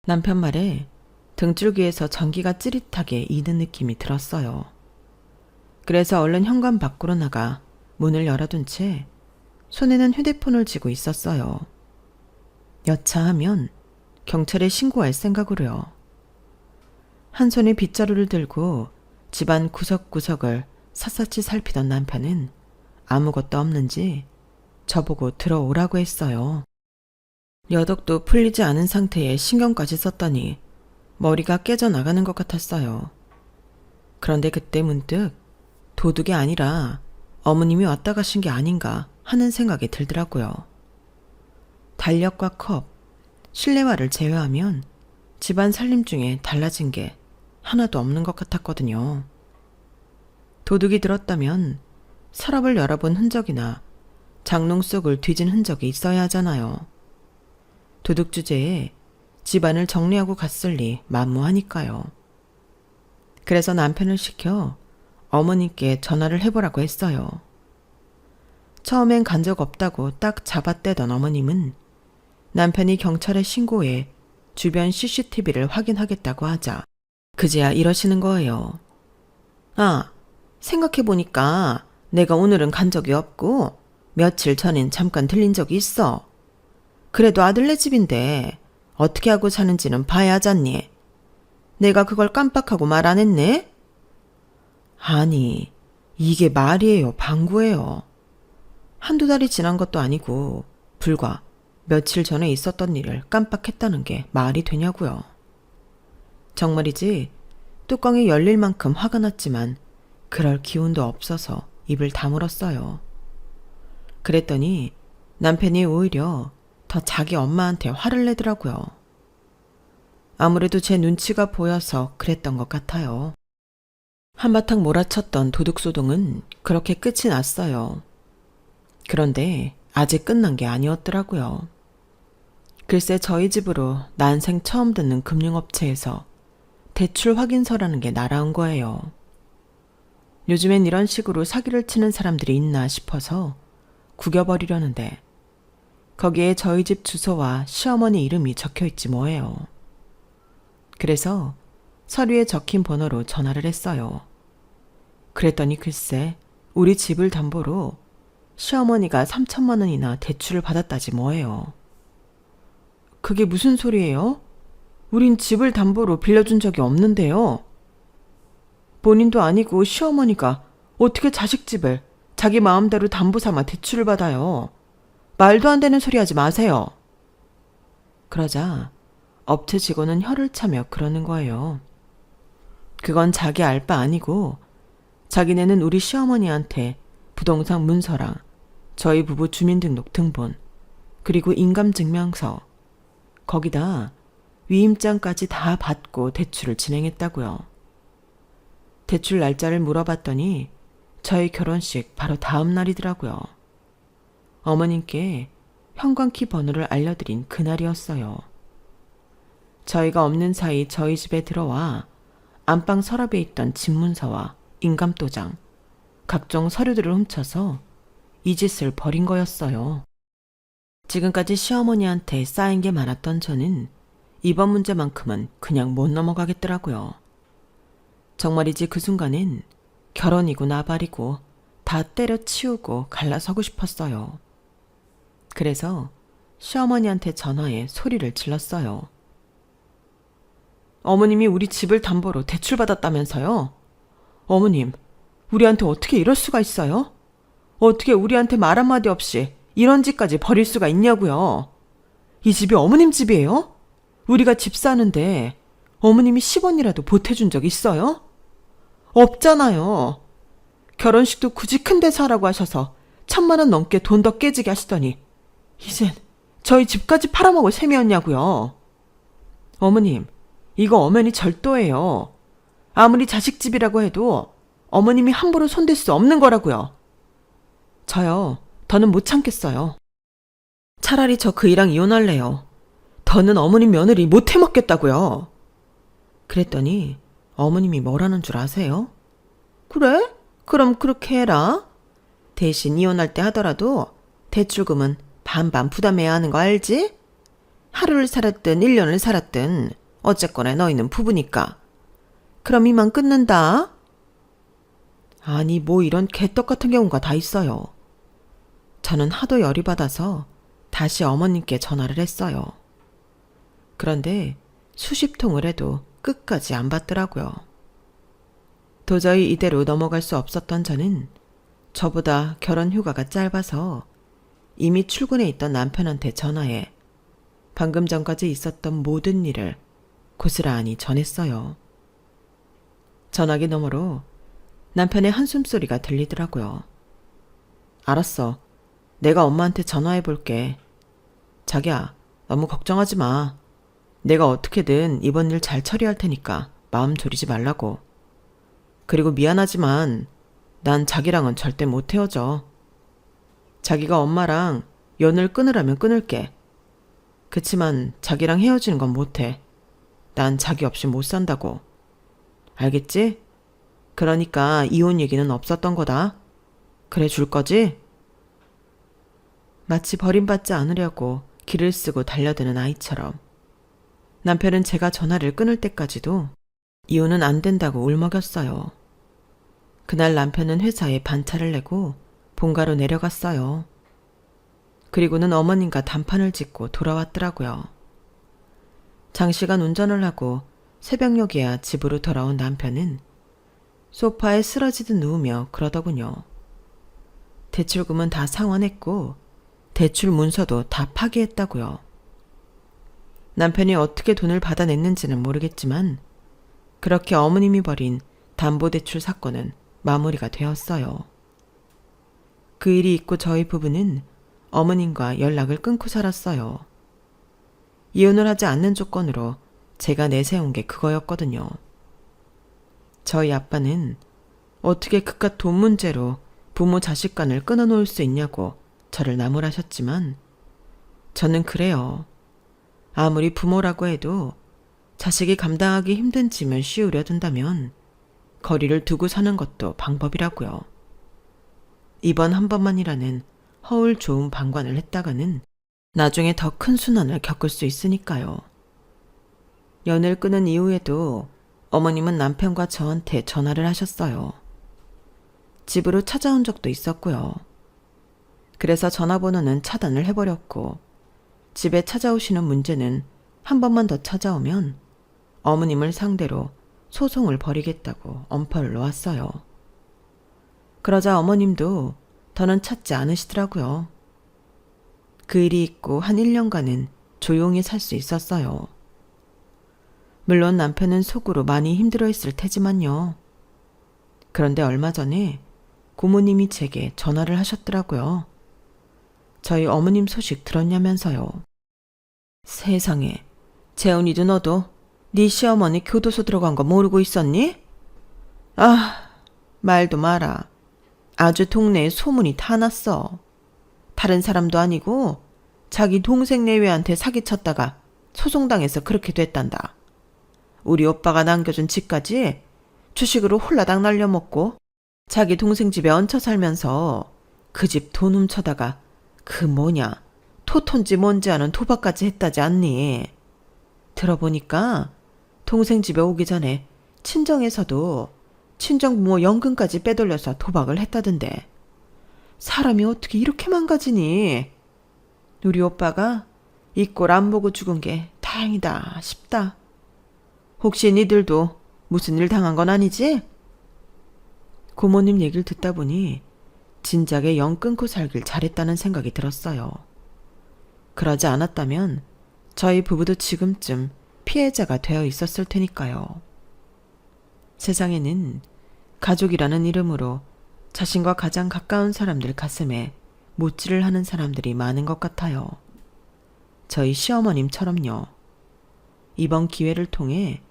남편 말에 등줄기에서 전기가 찌릿하게 이는 느낌이 들었어요. 그래서 얼른 현관 밖으로 나가 문을 열어둔 채 손에는 휴대폰을 쥐고 있었어요. 여차하면 경찰에 신고할 생각으로요. 한 손에 빗자루를 들고 집안 구석구석을 샅샅이 살피던 남편은 아무것도 없는지 저보고 들어오라고 했어요. 여독도 풀리지 않은 상태에 신경까지 썼더니 머리가 깨져나가는 것 같았어요. 그런데 그때 문득 도둑이 아니라 어머님이 왔다 가신 게 아닌가 하는 생각이 들더라고요. 달력과 컵, 실내화를 제외하면 집안 살림 중에 달라진 게 하나도 없는 것 같았거든요. 도둑이 들었다면 서랍을 열어본 흔적이나 장롱 속을 뒤진 흔적이 있어야 하잖아요. 도둑 주제에 집안을 정리하고 갔을 리 만무하니까요. 그래서 남편을 시켜 어머니께 전화를 해보라고 했어요. 처음엔 간 적 없다고 딱 잡아떼던 어머님은 남편이 경찰에 신고해 주변 CCTV를 확인하겠다고 하자 그제야 이러시는 거예요. 아, 생각해보니까 내가 오늘은 간 적이 없고 며칠 전엔 잠깐 들린 적이 있어. 그래도 아들네 집인데 어떻게 하고 사는지는 봐야 하잖니. 내가 그걸 깜빡하고 말 안 했네? 아니, 이게 말이에요, 방구예요. 한두 달이 지난 것도 아니고 불과 며칠 전에 있었던 일을 깜빡했다는 게 말이 되냐고요. 정말이지 뚜껑이 열릴 만큼 화가 났지만 그럴 기운도 없어서 입을 다물었어요. 그랬더니 남편이 오히려 더 자기 엄마한테 화를 내더라고요. 아무래도 제 눈치가 보여서 그랬던 것 같아요. 한바탕 몰아쳤던 도둑소동은 그렇게 끝이 났어요. 그런데 아직 끝난 게 아니었더라고요. 글쎄 저희 집으로 난생 처음 듣는 금융업체에서 대출 확인서라는 게 날아온 거예요. 요즘엔 이런 식으로 사기를 치는 사람들이 있나 싶어서 구겨버리려는데 거기에 저희 집 주소와 시어머니 이름이 적혀있지 뭐예요. 그래서 서류에 적힌 번호로 전화를 했어요. 그랬더니 글쎄 우리 집을 담보로 시어머니가 3천만 원이나 대출을 받았다지 뭐예요. 그게 무슨 소리예요? 우린 집을 담보로 빌려준 적이 없는데요. 본인도 아니고 시어머니가 어떻게 자식 집을 자기 마음대로 담보 삼아 대출을 받아요. 말도 안 되는 소리 하지 마세요. 그러자 업체 직원은 혀를 차며 그러는 거예요. 그건 자기 알 바 아니고 자기네는 우리 시어머니한테 부동산 문서랑 저희 부부 주민등록 등본 그리고 인감증명서 거기다 위임장까지 다 받고 대출을 진행했다고요. 대출 날짜를 물어봤더니 저희 결혼식 바로 다음 날이더라고요. 어머님께 현관키 번호를 알려드린 그날이었어요. 저희가 없는 사이 저희 집에 들어와 안방 서랍에 있던 집문서와 인감도장, 각종 서류들을 훔쳐서 이 짓을 벌인 거였어요. 지금까지 시어머니한테 쌓인 게 많았던 저는 이번 문제만큼은 그냥 못 넘어가겠더라고요. 정말이지 그 순간엔 결혼이고 나발이고 다 때려치우고 갈라서고 싶었어요. 그래서 시어머니한테 전화해 소리를 질렀어요. 어머님이 우리 집을 담보로 대출받았다면서요? 어머님, 우리한테 어떻게 이럴 수가 있어요? 어떻게 우리한테 말 한마디 없이 이런 짓까지 벌일 수가 있냐고요? 이 집이 어머님 집이에요? 우리가 집 사는데 어머님이 10원이라도 보태준 적 있어요? 없잖아요. 결혼식도 굳이 큰 데서 하라고 하셔서 1,000만 원 넘게 돈 더 깨지게 하시더니 이젠 저희 집까지 팔아먹을 셈이었냐고요. 어머님, 이거 엄연히 절도예요. 아무리 자식 집이라고 해도 어머님이 함부로 손댈 수 없는 거라고요. 저요, 더는 못 참겠어요. 차라리 저 그이랑 이혼할래요. 더는 어머님 며느리 못 해먹겠다고요. 그랬더니 어머님이 뭐라는 줄 아세요? 그래? 그럼 그렇게 해라. 대신 이혼할 때 하더라도 대출금은 반반 부담해야 하는 거 알지? 하루를 살았든 1년을 살았든 어쨌거나 너희는 부부니까. 그럼 이만 끊는다. 아니 뭐 이런 개떡 같은 경우가 다 있어요. 저는 하도 열이 받아서 다시 어머님께 전화를 했어요. 그런데 수십 통을 해도 끝까지 안 받더라고요. 도저히 이대로 넘어갈 수 없었던 저는 저보다 결혼 휴가가 짧아서 이미 출근해 있던 남편한테 전화해 방금 전까지 있었던 모든 일을 고스란히 전했어요. 전화기 너머로 남편의 한숨소리가 들리더라고요. 알았어. 내가 엄마한테 전화해 볼게. 자기야, 너무 걱정하지 마. 내가 어떻게든 이번 일 잘 처리할 테니까 마음 졸이지 말라고. 그리고 미안하지만 난 자기랑은 절대 못 헤어져. 자기가 엄마랑 연을 끊으라면 끊을게. 그치만 자기랑 헤어지는 건 못해. 난 자기 없이 못 산다고. 알겠지? 그러니까 이혼 얘기는 없었던 거다. 그래 줄 거지? 마치 버림받지 않으려고 기를 쓰고 달려드는 아이처럼 남편은 제가 전화를 끊을 때까지도 이혼은 안 된다고 울먹였어요. 그날 남편은 회사에 반차를 내고 본가로 내려갔어요. 그리고는 어머님과 단판을 짓고 돌아왔더라고요. 장시간 운전을 하고 새벽녘이야 집으로 돌아온 남편은 소파에 쓰러지듯 누우며 그러더군요. 대출금은 다 상환했고 대출 문서도 다 파기했다고요. 남편이 어떻게 돈을 받아냈는지는 모르겠지만 그렇게 어머님이 벌인 담보대출 사건은 마무리가 되었어요. 그 일이 있고 저희 부부는 어머님과 연락을 끊고 살았어요. 이혼을 하지 않는 조건으로 제가 내세운 게 그거였거든요. 저희 아빠는 어떻게 그깟 돈 문제로 부모 자식 간을 끊어놓을 수 있냐고 저를 나무라셨지만 저는 그래요. 아무리 부모라고 해도 자식이 감당하기 힘든 짐을 씌우려 든다면 거리를 두고 사는 것도 방법이라고요. 이번 한 번만이라는 허울 좋은 방관을 했다가는 나중에 더 큰 순환을 겪을 수 있으니까요. 연을 끊은 이후에도 어머님은 남편과 저한테 전화를 하셨어요. 집으로 찾아온 적도 있었고요. 그래서 전화번호는 차단을 해버렸고 집에 찾아오시는 문제는 한 번만 더 찾아오면 어머님을 상대로 소송을 벌이겠다고 엄포를 놓았어요. 그러자 어머님도 더는 찾지 않으시더라고요. 그 일이 있고 한 1년간은 조용히 살 수 있었어요. 물론 남편은 속으로 많이 힘들어했을 테지만요. 그런데 얼마 전에 고모님이 제게 전화를 하셨더라고요. 저희 어머님 소식 들었냐면서요. 세상에, 재훈이도 너도 네 시어머니 교도소 들어간 거 모르고 있었니? 아, 말도 마라. 아주 동네에 소문이 다 났어. 다른 사람도 아니고 자기 동생 내외한테 사기쳤다가 소송당해서 그렇게 됐단다. 우리 오빠가 남겨준 집까지 주식으로 홀라당 날려먹고 자기 동생 집에 얹혀 살면서 그 집 돈 훔쳐다가 그 뭐냐 토톤지 뭔지 아는 도박까지 했다지 않니? 들어보니까 동생 집에 오기 전에 친정에서도 친정부모 연금까지 빼돌려서 도박을 했다던데 사람이 어떻게 이렇게 망가지니? 우리 오빠가 이 꼴 안 보고 죽은 게 다행이다 싶다. 혹시 니들도 무슨 일 당한 건 아니지? 고모님 얘기를 듣다 보니 진작에 영 끊고 살길 잘했다는 생각이 들었어요. 그러지 않았다면 저희 부부도 지금쯤 피해자가 되어 있었을 테니까요. 세상에는 가족이라는 이름으로 자신과 가장 가까운 사람들 가슴에 못질을 하는 사람들이 많은 것 같아요. 저희 시어머님처럼요. 이번 기회를 통해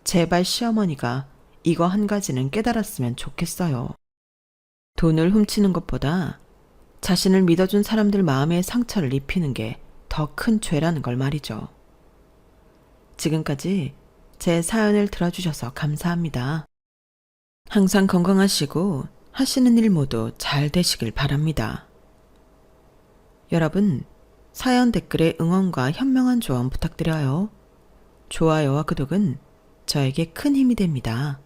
제발 시어머니가 이거 한 가지는 깨달았으면 좋겠어요. 돈을 훔치는 것보다 자신을 믿어준 사람들 마음에 상처를 입히는 게 더 큰 죄라는 걸 말이죠. 지금까지 제 사연을 들어주셔서 감사합니다. 항상 건강하시고 하시는 일 모두 잘 되시길 바랍니다. 여러분, 사연 댓글에 응원과 현명한 조언 부탁드려요. 좋아요와 구독은 저에게 큰 힘이 됩니다.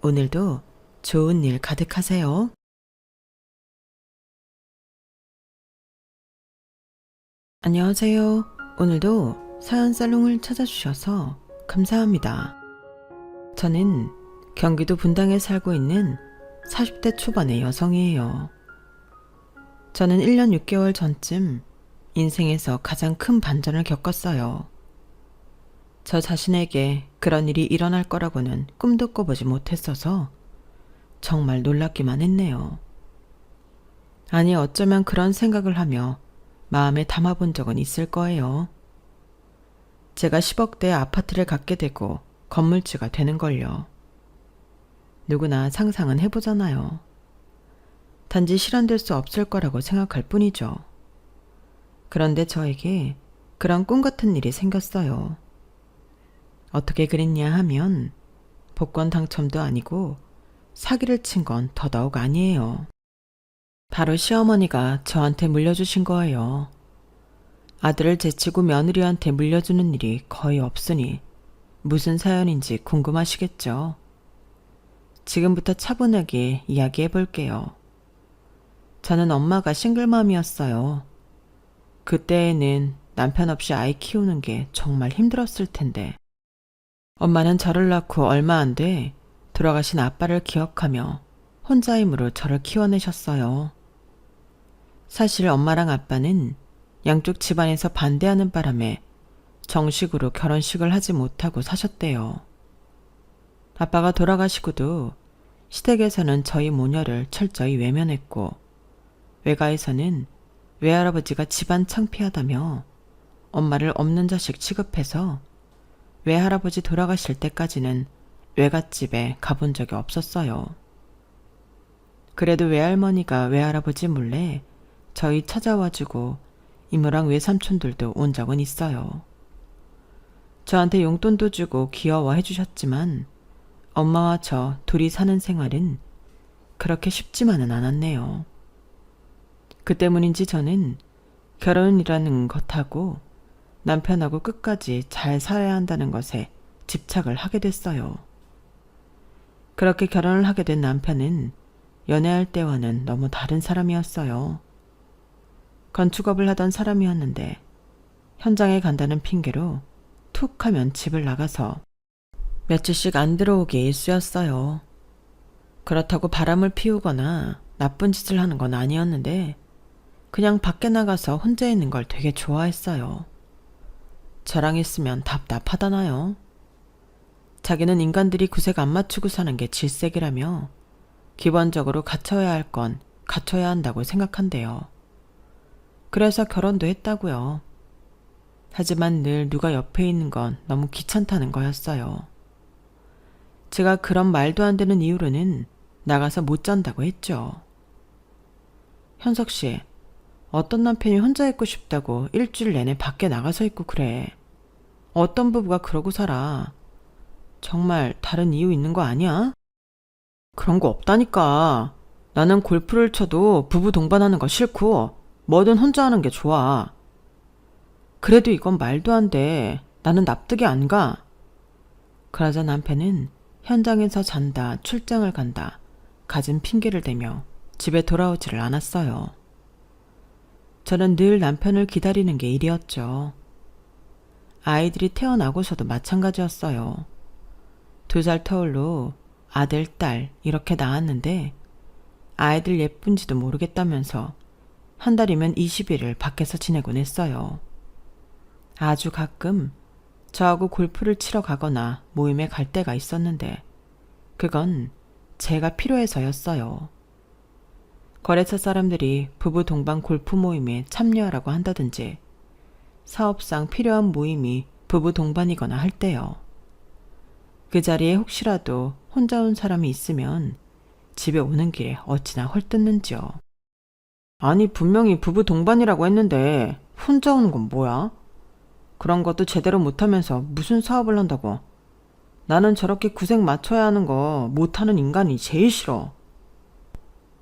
오늘도 좋은 일 가득하세요. 안녕하세요. 오늘도 사연 살롱을 찾아주셔서 감사합니다. 저는 경기도 분당에 살고 있는 40대 초반의 여성이에요. 저는 1년 6개월 전쯤 인생에서 가장 큰 반전을 겪었어요. 저 자신에게 그런 일이 일어날 거라고는 꿈도 꿔보지 못했어서 정말 놀랍기만 했네요. 아니 어쩌면 그런 생각을 하며 마음에 담아본 적은 있을 거예요. 제가 10억대의 아파트를 갖게 되고 건물주가 되는걸요. 누구나 상상은 해보잖아요. 단지 실현될 수 없을 거라고 생각할 뿐이죠. 그런데 저에게 그런 꿈 같은 일이 생겼어요. 어떻게 그랬냐 하면 복권 당첨도 아니고 사기를 친 건 더더욱 아니에요. 바로 시어머니가 저한테 물려주신 거예요. 아들을 제치고 며느리한테 물려주는 일이 거의 없으니 무슨 사연인지 궁금하시겠죠? 지금부터 차분하게 이야기해 볼게요. 저는 엄마가 싱글맘이었어요. 그때에는 남편 없이 아이 키우는 게 정말 힘들었을 텐데. 엄마는 저를 낳고 얼마 안 돼 돌아가신 아빠를 기억하며 혼자 힘으로 저를 키워내셨어요. 사실 엄마랑 아빠는 양쪽 집안에서 반대하는 바람에 정식으로 결혼식을 하지 못하고 사셨대요. 아빠가 돌아가시고도 시댁에서는 저희 모녀를 철저히 외면했고, 외가에서는 외할아버지가 집안 창피하다며 엄마를 없는 자식 취급해서 외할아버지 돌아가실 때까지는 외갓집에 가본 적이 없었어요. 그래도 외할머니가 외할아버지 몰래 저희 찾아와주고 이모랑 외삼촌들도 온 적은 있어요. 저한테 용돈도 주고 귀여워해 주셨지만 엄마와 저 둘이 사는 생활은 그렇게 쉽지만은 않았네요. 그 때문인지 저는 결혼이라는 것하고 남편하고 끝까지 잘 살아야 한다는 것에 집착을 하게 됐어요. 그렇게 결혼을 하게 된 남편은 연애할 때와는 너무 다른 사람이었어요. 건축업을 하던 사람이었는데 현장에 간다는 핑계로 툭 하면 집을 나가서 며칠씩 안 들어오게 일쑤였어요. 그렇다고 바람을 피우거나 나쁜 짓을 하는 건 아니었는데 그냥 밖에 나가서 혼자 있는 걸 되게 좋아했어요. 저랑 있으면 답답하다나요. 자기는 인간들이 구색 안 맞추고 사는 게 질색이라며 기본적으로 갖춰야 할 건 갖춰야 한다고 생각한대요. 그래서 결혼도 했다고요. 하지만 늘 누가 옆에 있는 건 너무 귀찮다는 거였어요. 제가 그런 말도 안 되는 이유로는 나가서 못 잔다고 했죠. 현석 씨, 어떤 남편이 혼자 있고 싶다고 일주일 내내 밖에 나가서 있고 그래. 어떤 부부가 그러고 살아. 정말 다른 이유 있는 거 아니야? 그런 거 없다니까. 나는 골프를 쳐도 부부 동반하는 거 싫고 뭐든 혼자 하는 게 좋아. 그래도 이건 말도 안 돼. 나는 납득이 안 가. 그러자 남편은 현장에서 잔다, 출장을 간다, 갖은 핑계를 대며 집에 돌아오지를 않았어요. 저는 늘 남편을 기다리는 게 일이었죠. 아이들이 태어나고서도 마찬가지였어요. 2살 터울로 아들, 딸 이렇게 낳았는데 아이들 예쁜지도 모르겠다면서 한 달이면 20일을 밖에서 지내곤 했어요. 아주 가끔 저하고 골프를 치러 가거나 모임에 갈 때가 있었는데 그건 제가 필요해서였어요. 거래처 사람들이 부부 동반 골프 모임에 참여하라고 한다든지 사업상 필요한 모임이 부부 동반이거나 할 때요. 그 자리에 혹시라도 혼자 온 사람이 있으면 집에 오는 길에 어찌나 헐뜯는지요. 아니 분명히 부부 동반이라고 했는데 혼자 오는 건 뭐야? 그런 것도 제대로 못하면서 무슨 사업을 한다고. 나는 저렇게 구색 맞춰야 하는 거 못하는 인간이 제일 싫어.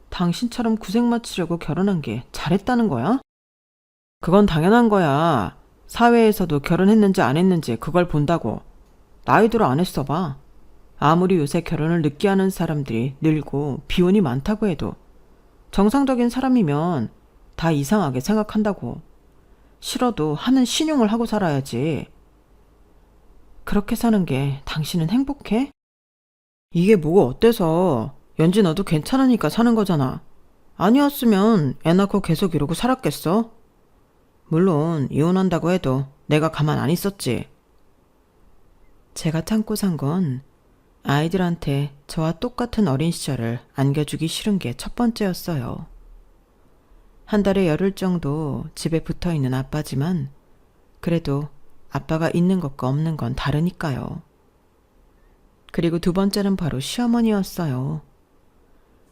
당신처럼 구색 맞추려고 결혼한 게 잘했다는 거야? 그건 당연한 거야. 사회에서도 결혼했는지 안 했는지 그걸 본다고. 나이 들어 안 했어 봐. 아무리 요새 결혼을 늦게 하는 사람들이 늘고 비혼이 많다고 해도 정상적인 사람이면 다 이상하게 생각한다고. 싫어도 하는 신용을 하고 살아야지. 그렇게 사는 게 당신은 행복해? 이게 뭐가 어때서? 연지 너도 괜찮으니까 사는 거잖아. 아니었으면 애 낳고 계속 이러고 살았겠어? 물론 이혼한다고 해도 내가 가만 안 있었지. 제가 참고 산 건 아이들한테 저와 똑같은 어린 시절을 안겨주기 싫은 게 첫 번째였어요. 한 달에 열흘 정도 집에 붙어 있는 아빠지만 그래도 아빠가 있는 것과 없는 건 다르니까요. 그리고 두 번째는 바로 시어머니였어요.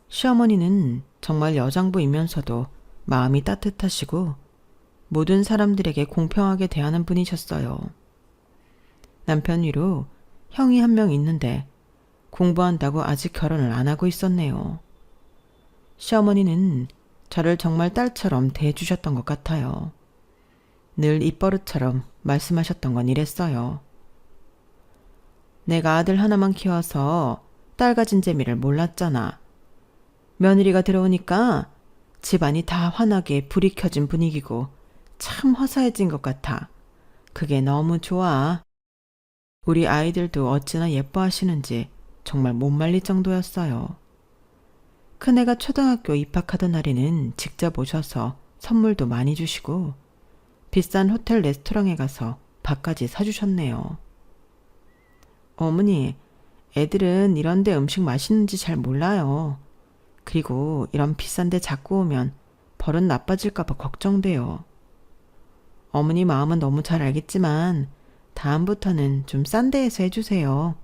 시어머니는 정말 여장부이면서도 마음이 따뜻하시고 모든 사람들에게 공평하게 대하는 분이셨어요. 남편 위로 형이 한 명 있는데 공부한다고 아직 결혼을 안 하고 있었네요. 시어머니는 저를 정말 딸처럼 대해주셨던 것 같아요. 늘 입버릇처럼 말씀하셨던 건 이랬어요. 내가 아들 하나만 키워서 딸 가진 재미를 몰랐잖아. 며느리가 들어오니까 집안이 다 환하게 불이 켜진 분위기고 참 화사해진 것 같아. 그게 너무 좋아. 우리 아이들도 어찌나 예뻐하시는지 정말 못 말릴 정도였어요. 큰애가 초등학교 입학하던 날에는 직접 오셔서 선물도 많이 주시고 비싼 호텔 레스토랑에 가서 밥까지 사주셨네요. 어머니, 애들은 이런데 음식 맛있는지 잘 몰라요. 그리고 이런 비싼데 자꾸 오면 버릇 나빠질까봐 걱정돼요. 어머니 마음은 너무 잘 알겠지만 다음부터는 좀 싼 데에서 해주세요.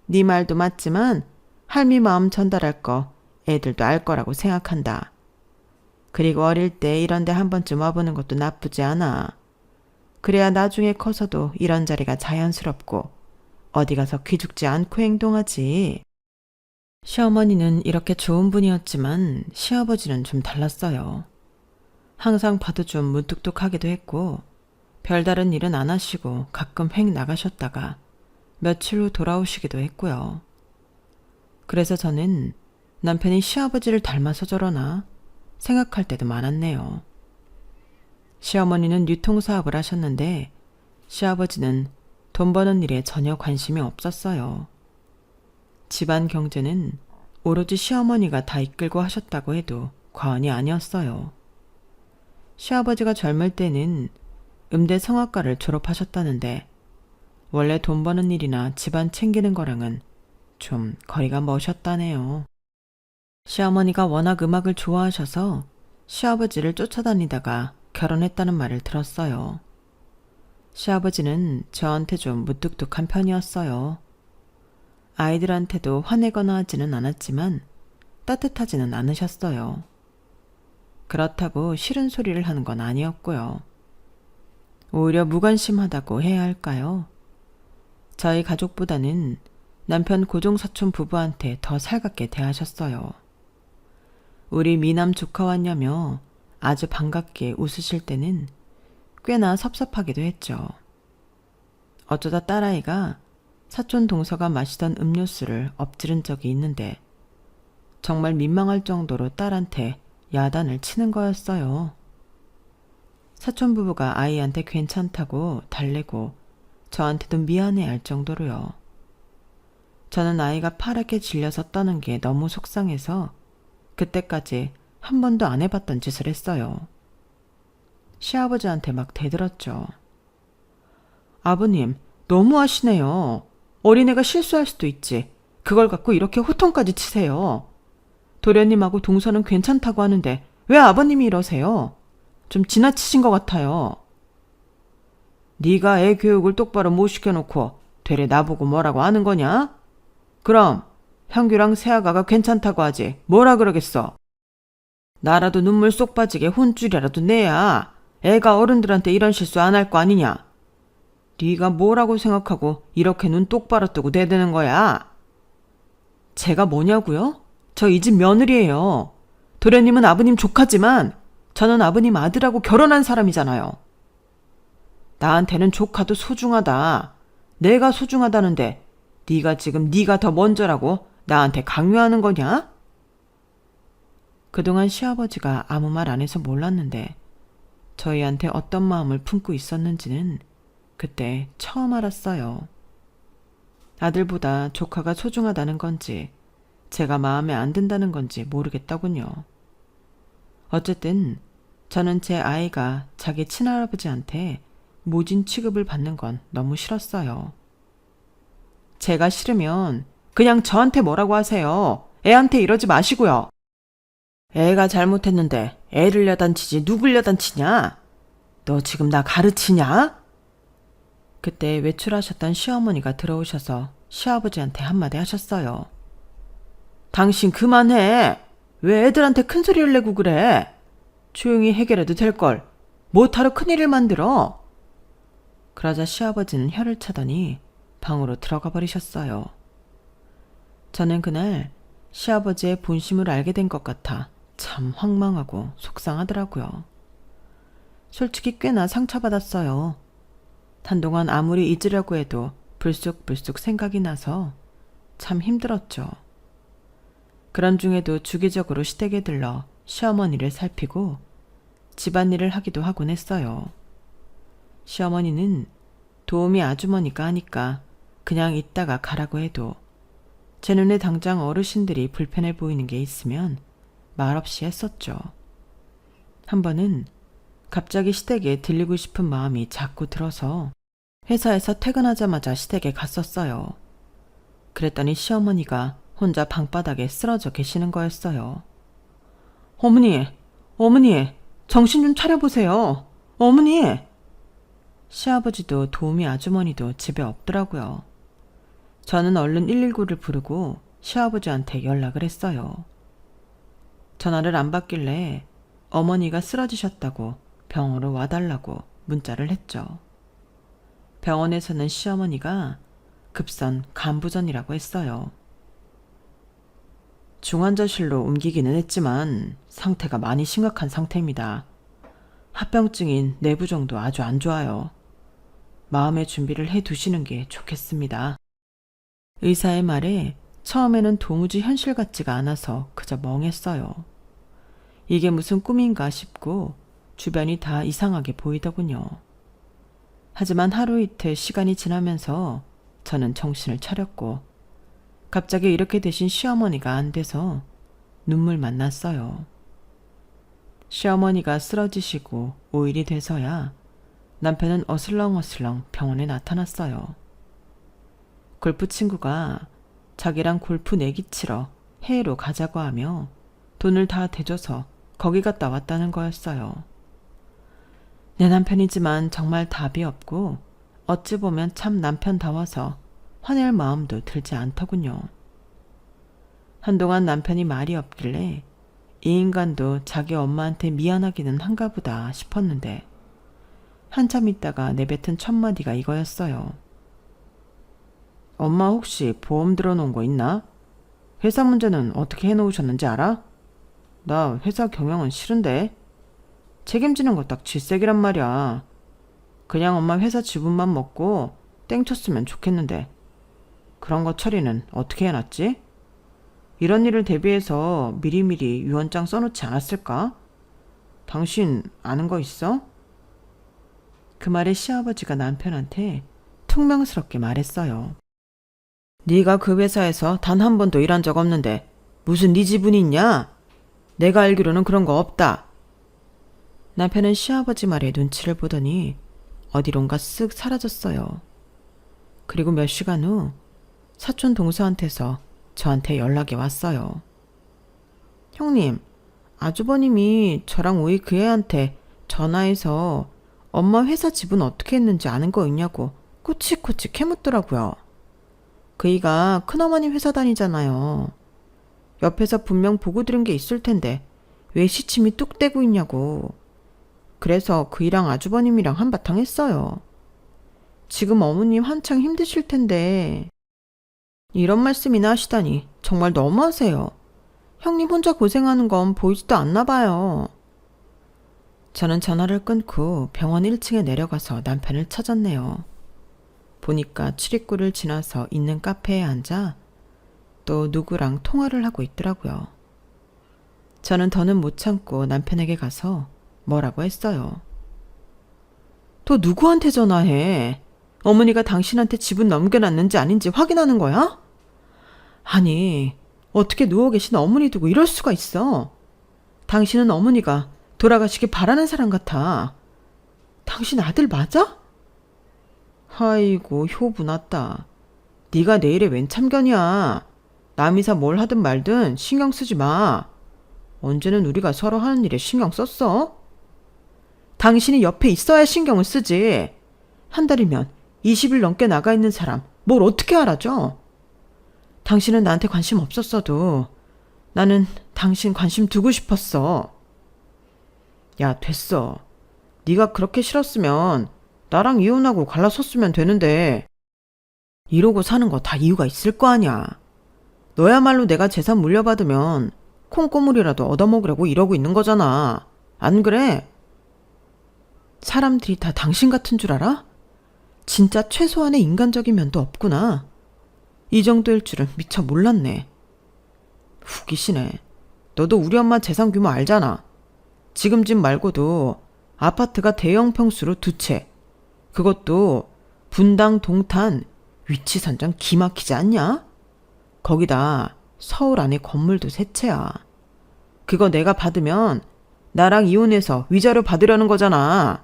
네 말도 맞지만 할미 마음 전달할 거 애들도 알 거라고 생각한다. 그리고 어릴 때 이런 데 한 번쯤 와보는 것도 나쁘지 않아. 그래야 나중에 커서도 이런 자리가 자연스럽고 어디 가서 귀죽지 않고 행동하지. 시어머니는 이렇게 좋은 분이었지만 시아버지는 좀 달랐어요. 항상 봐도 좀 무뚝뚝하기도 했고 별다른 일은 안 하시고 가끔 획 나가셨다가 며칠 후 돌아오시기도 했고요. 그래서 저는 남편이 시아버지를 닮아서 저러나 생각할 때도 많았네요. 시어머니는 유통사업을 하셨는데 시아버지는 돈 버는 일에 전혀 관심이 없었어요. 집안 경제는 오로지 시어머니가 다 이끌고 하셨다고 해도 과언이 아니었어요. 시아버지가 젊을 때는 음대 성악과를 졸업하셨다는데 원래 돈 버는 일이나 집안 챙기는 거랑은 좀 거리가 머셨다네요. 시어머니가 워낙 음악을 좋아하셔서 시아버지를 쫓아다니다가 결혼했다는 말을 들었어요. 시아버지는 저한테 좀 무뚝뚝한 편이었어요. 아이들한테도 화내거나 하지는 않았지만 따뜻하지는 않으셨어요. 그렇다고 싫은 소리를 하는 건 아니었고요. 오히려 무관심하다고 해야 할까요? 저희 가족보다는 남편 고종사촌 부부한테 더 살갑게 대하셨어요. 우리 미남 조카 왔냐며 아주 반갑게 웃으실 때는 꽤나 섭섭하기도 했죠. 어쩌다 딸아이가 사촌 동서가 마시던 음료수를 엎지른 적이 있는데 정말 민망할 정도로 딸한테 야단을 치는 거였어요. 사촌 부부가 아이한테 괜찮다고 달래고 저한테도 미안해할 정도로요. 저는 아이가 파랗게 질려서 떠는 게 너무 속상해서 그때까지 한 번도 안 해봤던 짓을 했어요. 시아버지한테 막 대들었죠. 아버님, 너무하시네요. 어린애가 실수할 수도 있지. 그걸 갖고 이렇게 호통까지 치세요. 도련님하고 동서는 괜찮다고 하는데 왜 아버님이 이러세요? 좀 지나치신 것 같아요. 네가 애 교육을 똑바로 못 시켜놓고 되레 나보고 뭐라고 하는 거냐? 그럼 형규랑 새아가가 괜찮다고 하지 뭐라 그러겠어. 나라도 눈물 쏙 빠지게 혼쭐이라도 내야 애가 어른들한테 이런 실수 안 할 거 아니냐. 네가 뭐라고 생각하고 이렇게 눈 똑바로 뜨고 대드는 거야. 제가 뭐냐고요? 저 이 집 며느리예요. 도련님은 아버님 조카지만 저는 아버님 아들하고 결혼한 사람이잖아요. 나한테는 조카도 소중하다. 내가 소중하다는데 네가 지금 네가 더 먼저라고 나한테 강요하는 거냐? 그동안 시아버지가 아무 말 안 해서 몰랐는데 저희한테 어떤 마음을 품고 있었는지는 그때 처음 알았어요. 아들보다 조카가 소중하다는 건지 제가 마음에 안 든다는 건지 모르겠더군요. 어쨌든 저는 제 아이가 자기 친할아버지한테 모진 취급을 받는 건 너무 싫었어요. 제가 싫으면 그냥 저한테 뭐라고 하세요. 애한테 이러지 마시고요. 애가 잘못했는데 애를 야단치지 누굴 야단치냐? 너 지금 나 가르치냐? 그때 외출하셨던 시어머니가 들어오셔서 시아버지한테 한마디 하셨어요. 당신 그만해. 왜 애들한테 큰 소리를 내고 그래? 조용히 해결해도 될걸. 뭐하러 큰일을 만들어? 그러자 시아버지는 혀를 차더니 방으로 들어가 버리셨어요. 저는 그날 시아버지의 본심을 알게 된 것 같아 참 황망하고 속상하더라고요. 솔직히 꽤나 상처받았어요. 한동안 아무리 잊으려고 해도 불쑥불쑥 생각이 나서 참 힘들었죠. 그런 중에도 주기적으로 시댁에 들러 시어머니를 살피고 집안일을 하기도 하곤 했어요. 시어머니는 도우미 아주머니가 하니까 그냥 있다가 가라고 해도 제 눈에 당장 어르신들이 불편해 보이는 게 있으면 말없이 했었죠. 한 번은 갑자기 시댁에 들리고 싶은 마음이 자꾸 들어서 회사에서 퇴근하자마자 시댁에 갔었어요. 그랬더니 시어머니가 혼자 방바닥에 쓰러져 계시는 거였어요. 어머니, 어머니, 정신 좀 차려보세요. 어머니! 시아버지도 도우미 아주머니도 집에 없더라고요. 저는 얼른 119를 부르고 시아버지한테 연락을 했어요. 전화를 안 받길래 어머니가 쓰러지셨다고 병원으로 와달라고 문자를 했죠. 병원에서는 시어머니가 급선 간부전이라고 했어요. 중환자실로 옮기기는 했지만 상태가 많이 심각한 상태입니다. 합병증인 내부종도 아주 안 좋아요. 마음의 준비를 해두시는 게 좋겠습니다. 의사의 말에 처음에는 도무지 현실 같지가 않아서 그저 멍했어요. 이게 무슨 꿈인가 싶고 주변이 다 이상하게 보이더군요. 하지만 하루 이틀 시간이 지나면서 저는 정신을 차렸고 갑자기 이렇게 되신 시어머니가 안 돼서 눈물만 났어요. 시어머니가 쓰러지시고 5일이 돼서야 남편은 어슬렁어슬렁 병원에 나타났어요. 골프 친구가 자기랑 골프 내기 치러 해외로 가자고 하며 돈을 다 대줘서 거기 갔다 왔다는 거였어요. 내 남편이지만 정말 답이 없고 어찌 보면 참 남편다워서 화낼 마음도 들지 않더군요. 한동안 남편이 말이 없길래 이 인간도 자기 엄마한테 미안하기는 한가 보다 싶었는데 한참 있다가 내뱉은 첫 마디가 이거였어요. 엄마 혹시 보험 들어놓은 거 있나? 회사 문제는 어떻게 해놓으셨는지 알아? 나 회사 경영은 싫은데. 책임지는 거 딱 쥐색이란 말이야. 그냥 엄마 회사 지분만 먹고 땡쳤으면 좋겠는데 그런 거 처리는 어떻게 해놨지? 이런 일을 대비해서 미리미리 유언장 써놓지 않았을까? 당신 아는 거 있어? 그 말에 시아버지가 남편한테 퉁명스럽게 말했어요. 네가 그 회사에서 단 한 번도 일한 적 없는데 무슨 네 지분이 있냐? 내가 알기로는 그런 거 없다. 남편은 시아버지 말에 눈치를 보더니 어디론가 쓱 사라졌어요. 그리고 몇 시간 후 사촌 동서한테서 저한테 연락이 왔어요. 형님, 아주버님이 저랑 오이 그 애한테 전화해서 엄마 회사 지분 어떻게 했는지 아는 거 있냐고 꼬치꼬치 캐묻더라고요. 그이가 큰어머니 회사 다니잖아요. 옆에서 분명 보고 들은 게 있을 텐데 왜 시침이 뚝 떼고 있냐고. 그래서 그이랑 아주버님이랑 한바탕 했어요. 지금 어머님 한창 힘드실 텐데 이런 말씀이나 하시다니 정말 너무하세요. 형님 혼자 고생하는 건 보이지도 않나 봐요. 저는 전화를 끊고 병원 1층에 내려가서 남편을 찾았네요. 보니까 출입구를 지나서 있는 카페에 앉아 또 누구랑 통화를 하고 있더라고요. 저는 더는 못 참고 남편에게 가서 뭐라고 했어요. 또 누구한테 전화해? 어머니가 당신한테 지분 넘겨놨는지 아닌지 확인하는 거야? 아니, 어떻게 누워 계신 어머니 두고 이럴 수가 있어? 당신은 어머니가 돌아가시길 바라는 사람 같아. 당신 아들 맞아? 아이고, 효부 났다. 네가 내일에 웬 참견이야. 남이사 뭘 하든 말든 신경 쓰지 마. 언제는 우리가 서로 하는 일에 신경 썼어? 당신이 옆에 있어야 신경을 쓰지. 한 달이면 20일 넘게 나가 있는 사람 뭘 어떻게 알아줘? 당신은 나한테 관심 없었어도 나는 당신 관심 두고 싶었어. 야, 됐어. 네가 그렇게 싫었으면 나랑 이혼하고 갈라섰으면 되는데 이러고 사는 거 다 이유가 있을 거 아니야. 너야말로 내가 재산 물려받으면 콩고물이라도 얻어먹으려고 이러고 있는 거잖아. 안 그래? 사람들이 다 당신 같은 줄 알아? 진짜 최소한의 인간적인 면도 없구나. 이 정도일 줄은 미처 몰랐네. 후기시네. 너도 우리 엄마 재산 규모 알잖아. 지금 집 말고도 아파트가 대형 평수로 2채. 그것도 분당 동탄 위치 선정 기막히지 않냐? 거기다 서울 안에 건물도 3채야. 그거 내가 받으면 나랑 이혼해서 위자료 받으려는 거잖아.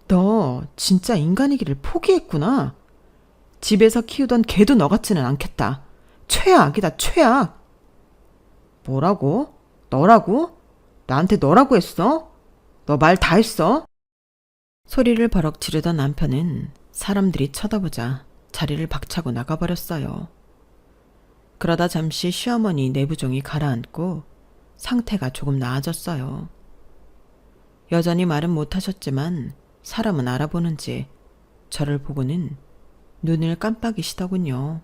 너 진짜 인간이기를 포기했구나. 집에서 키우던 개도 너 같지는 않겠다. 최악이다, 최악. 뭐라고? 너라고? 나한테 너라고 했어? 너 말 다 했어? 소리를 버럭 지르던 남편은 사람들이 쳐다보자 자리를 박차고 나가버렸어요. 그러다 잠시 시어머니 내부종이 가라앉고 상태가 조금 나아졌어요. 여전히 말은 못하셨지만 사람은 알아보는지 저를 보고는 눈을 깜빡이시더군요.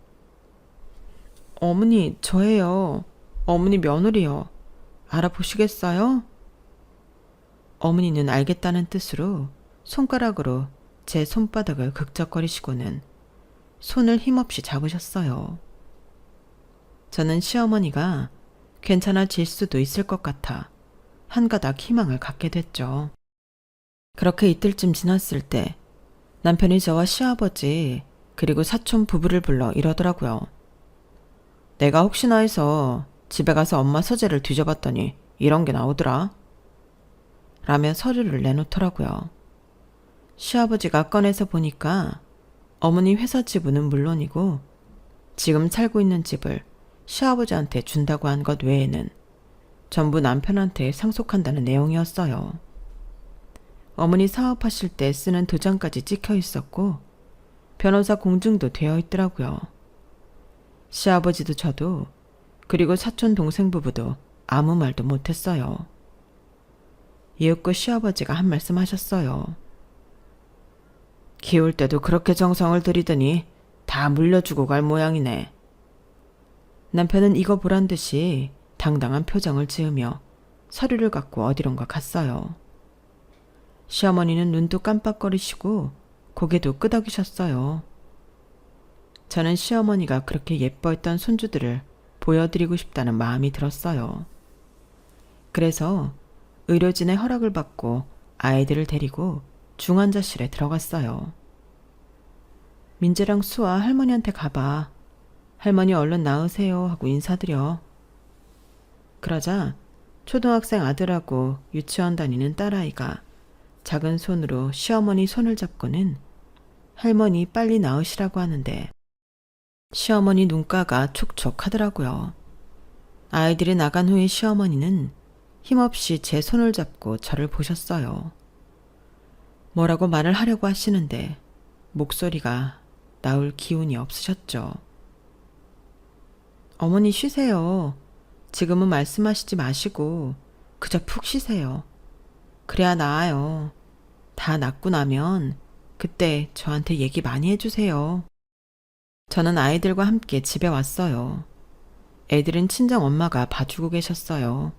어머니, 저예요. 어머니 며느리요. 알아보시겠어요? 어머니는 알겠다는 뜻으로 손가락으로 제 손바닥을 극적거리시고는 손을 힘없이 잡으셨어요. 저는 시어머니가 괜찮아질 수도 있을 것 같아 한 가닥 희망을 갖게 됐죠. 그렇게 이틀쯤 지났을 때 남편이 저와 시아버지 그리고 사촌 부부를 불러 이러더라고요. 내가 혹시나 해서 집에 가서 엄마 서재를 뒤져봤더니 이런 게 나오더라. 라며 서류를 내놓더라고요. 시아버지가 꺼내서 보니까 어머니 회사 지분은 물론이고 지금 살고 있는 집을 시아버지한테 준다고 한 것 외에는 전부 남편한테 상속한다는 내용이었어요. 어머니 사업하실 때 쓰는 도장까지 찍혀 있었고 변호사 공증도 되어 있더라고요. 시아버지도 저도 그리고 사촌 동생 부부도 아무 말도 못했어요. 이윽고 시아버지가 한 말씀 하셨어요. 키울 때도 그렇게 정성을 들이더니 다 물려주고 갈 모양이네. 남편은 이거 보란 듯이 당당한 표정을 지으며 서류를 갖고 어디론가 갔어요. 시어머니는 눈도 깜빡거리시고 고개도 끄덕이셨어요. 저는 시어머니가 그렇게 예뻐했던 손주들을 보여드리고 싶다는 마음이 들었어요. 그래서 의료진의 허락을 받고 아이들을 데리고 중환자실에 들어갔어요. 민재랑 수아 할머니한테 가봐. 할머니 얼른 나으세요 하고 인사드려. 그러자 초등학생 아들하고 유치원 다니는 딸아이가 작은 손으로 시어머니 손을 잡고는 할머니 빨리 나으시라고 하는데 시어머니 눈가가 촉촉하더라고요. 아이들이 나간 후에 시어머니는 힘없이 제 손을 잡고 저를 보셨어요. 뭐라고 말을 하려고 하시는데 목소리가 나올 기운이 없으셨죠. 어머니 쉬세요. 지금은 말씀하시지 마시고 그저 푹 쉬세요. 그래야 나아요. 다 낫고 나면 그때 저한테 얘기 많이 해주세요. 저는 아이들과 함께 집에 왔어요. 애들은 친정 엄마가 봐주고 계셨어요.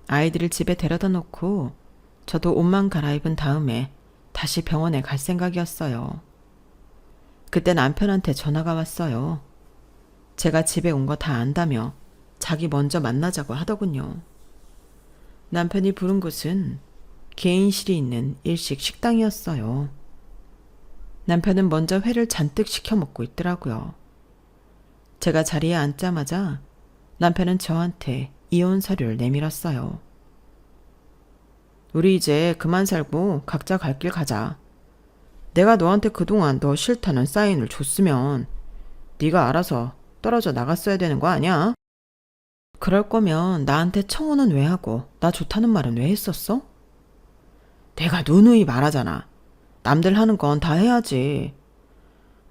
아이들을 집에 데려다 놓고 저도 옷만 갈아입은 다음에 다시 병원에 갈 생각이었어요. 그때 남편한테 전화가 왔어요. 제가 집에 온 거 다 안다며 자기 먼저 만나자고 하더군요. 남편이 부른 곳은 개인실이 있는 일식 식당이었어요. 남편은 먼저 회를 잔뜩 시켜 먹고 있더라고요. 제가 자리에 앉자마자 남편은 저한테 이혼 서류를 내밀었어요. 우리 이제 그만 살고 각자 갈 길 가자. 내가 너한테 그동안 너 싫다는 사인을 줬으면 네가 알아서 떨어져 나갔어야 되는 거 아니야? 그럴 거면 나한테 청혼은 왜 하고 나 좋다는 말은 왜 했었어? 내가 누누이 말하잖아. 남들 하는 건 다 해야지.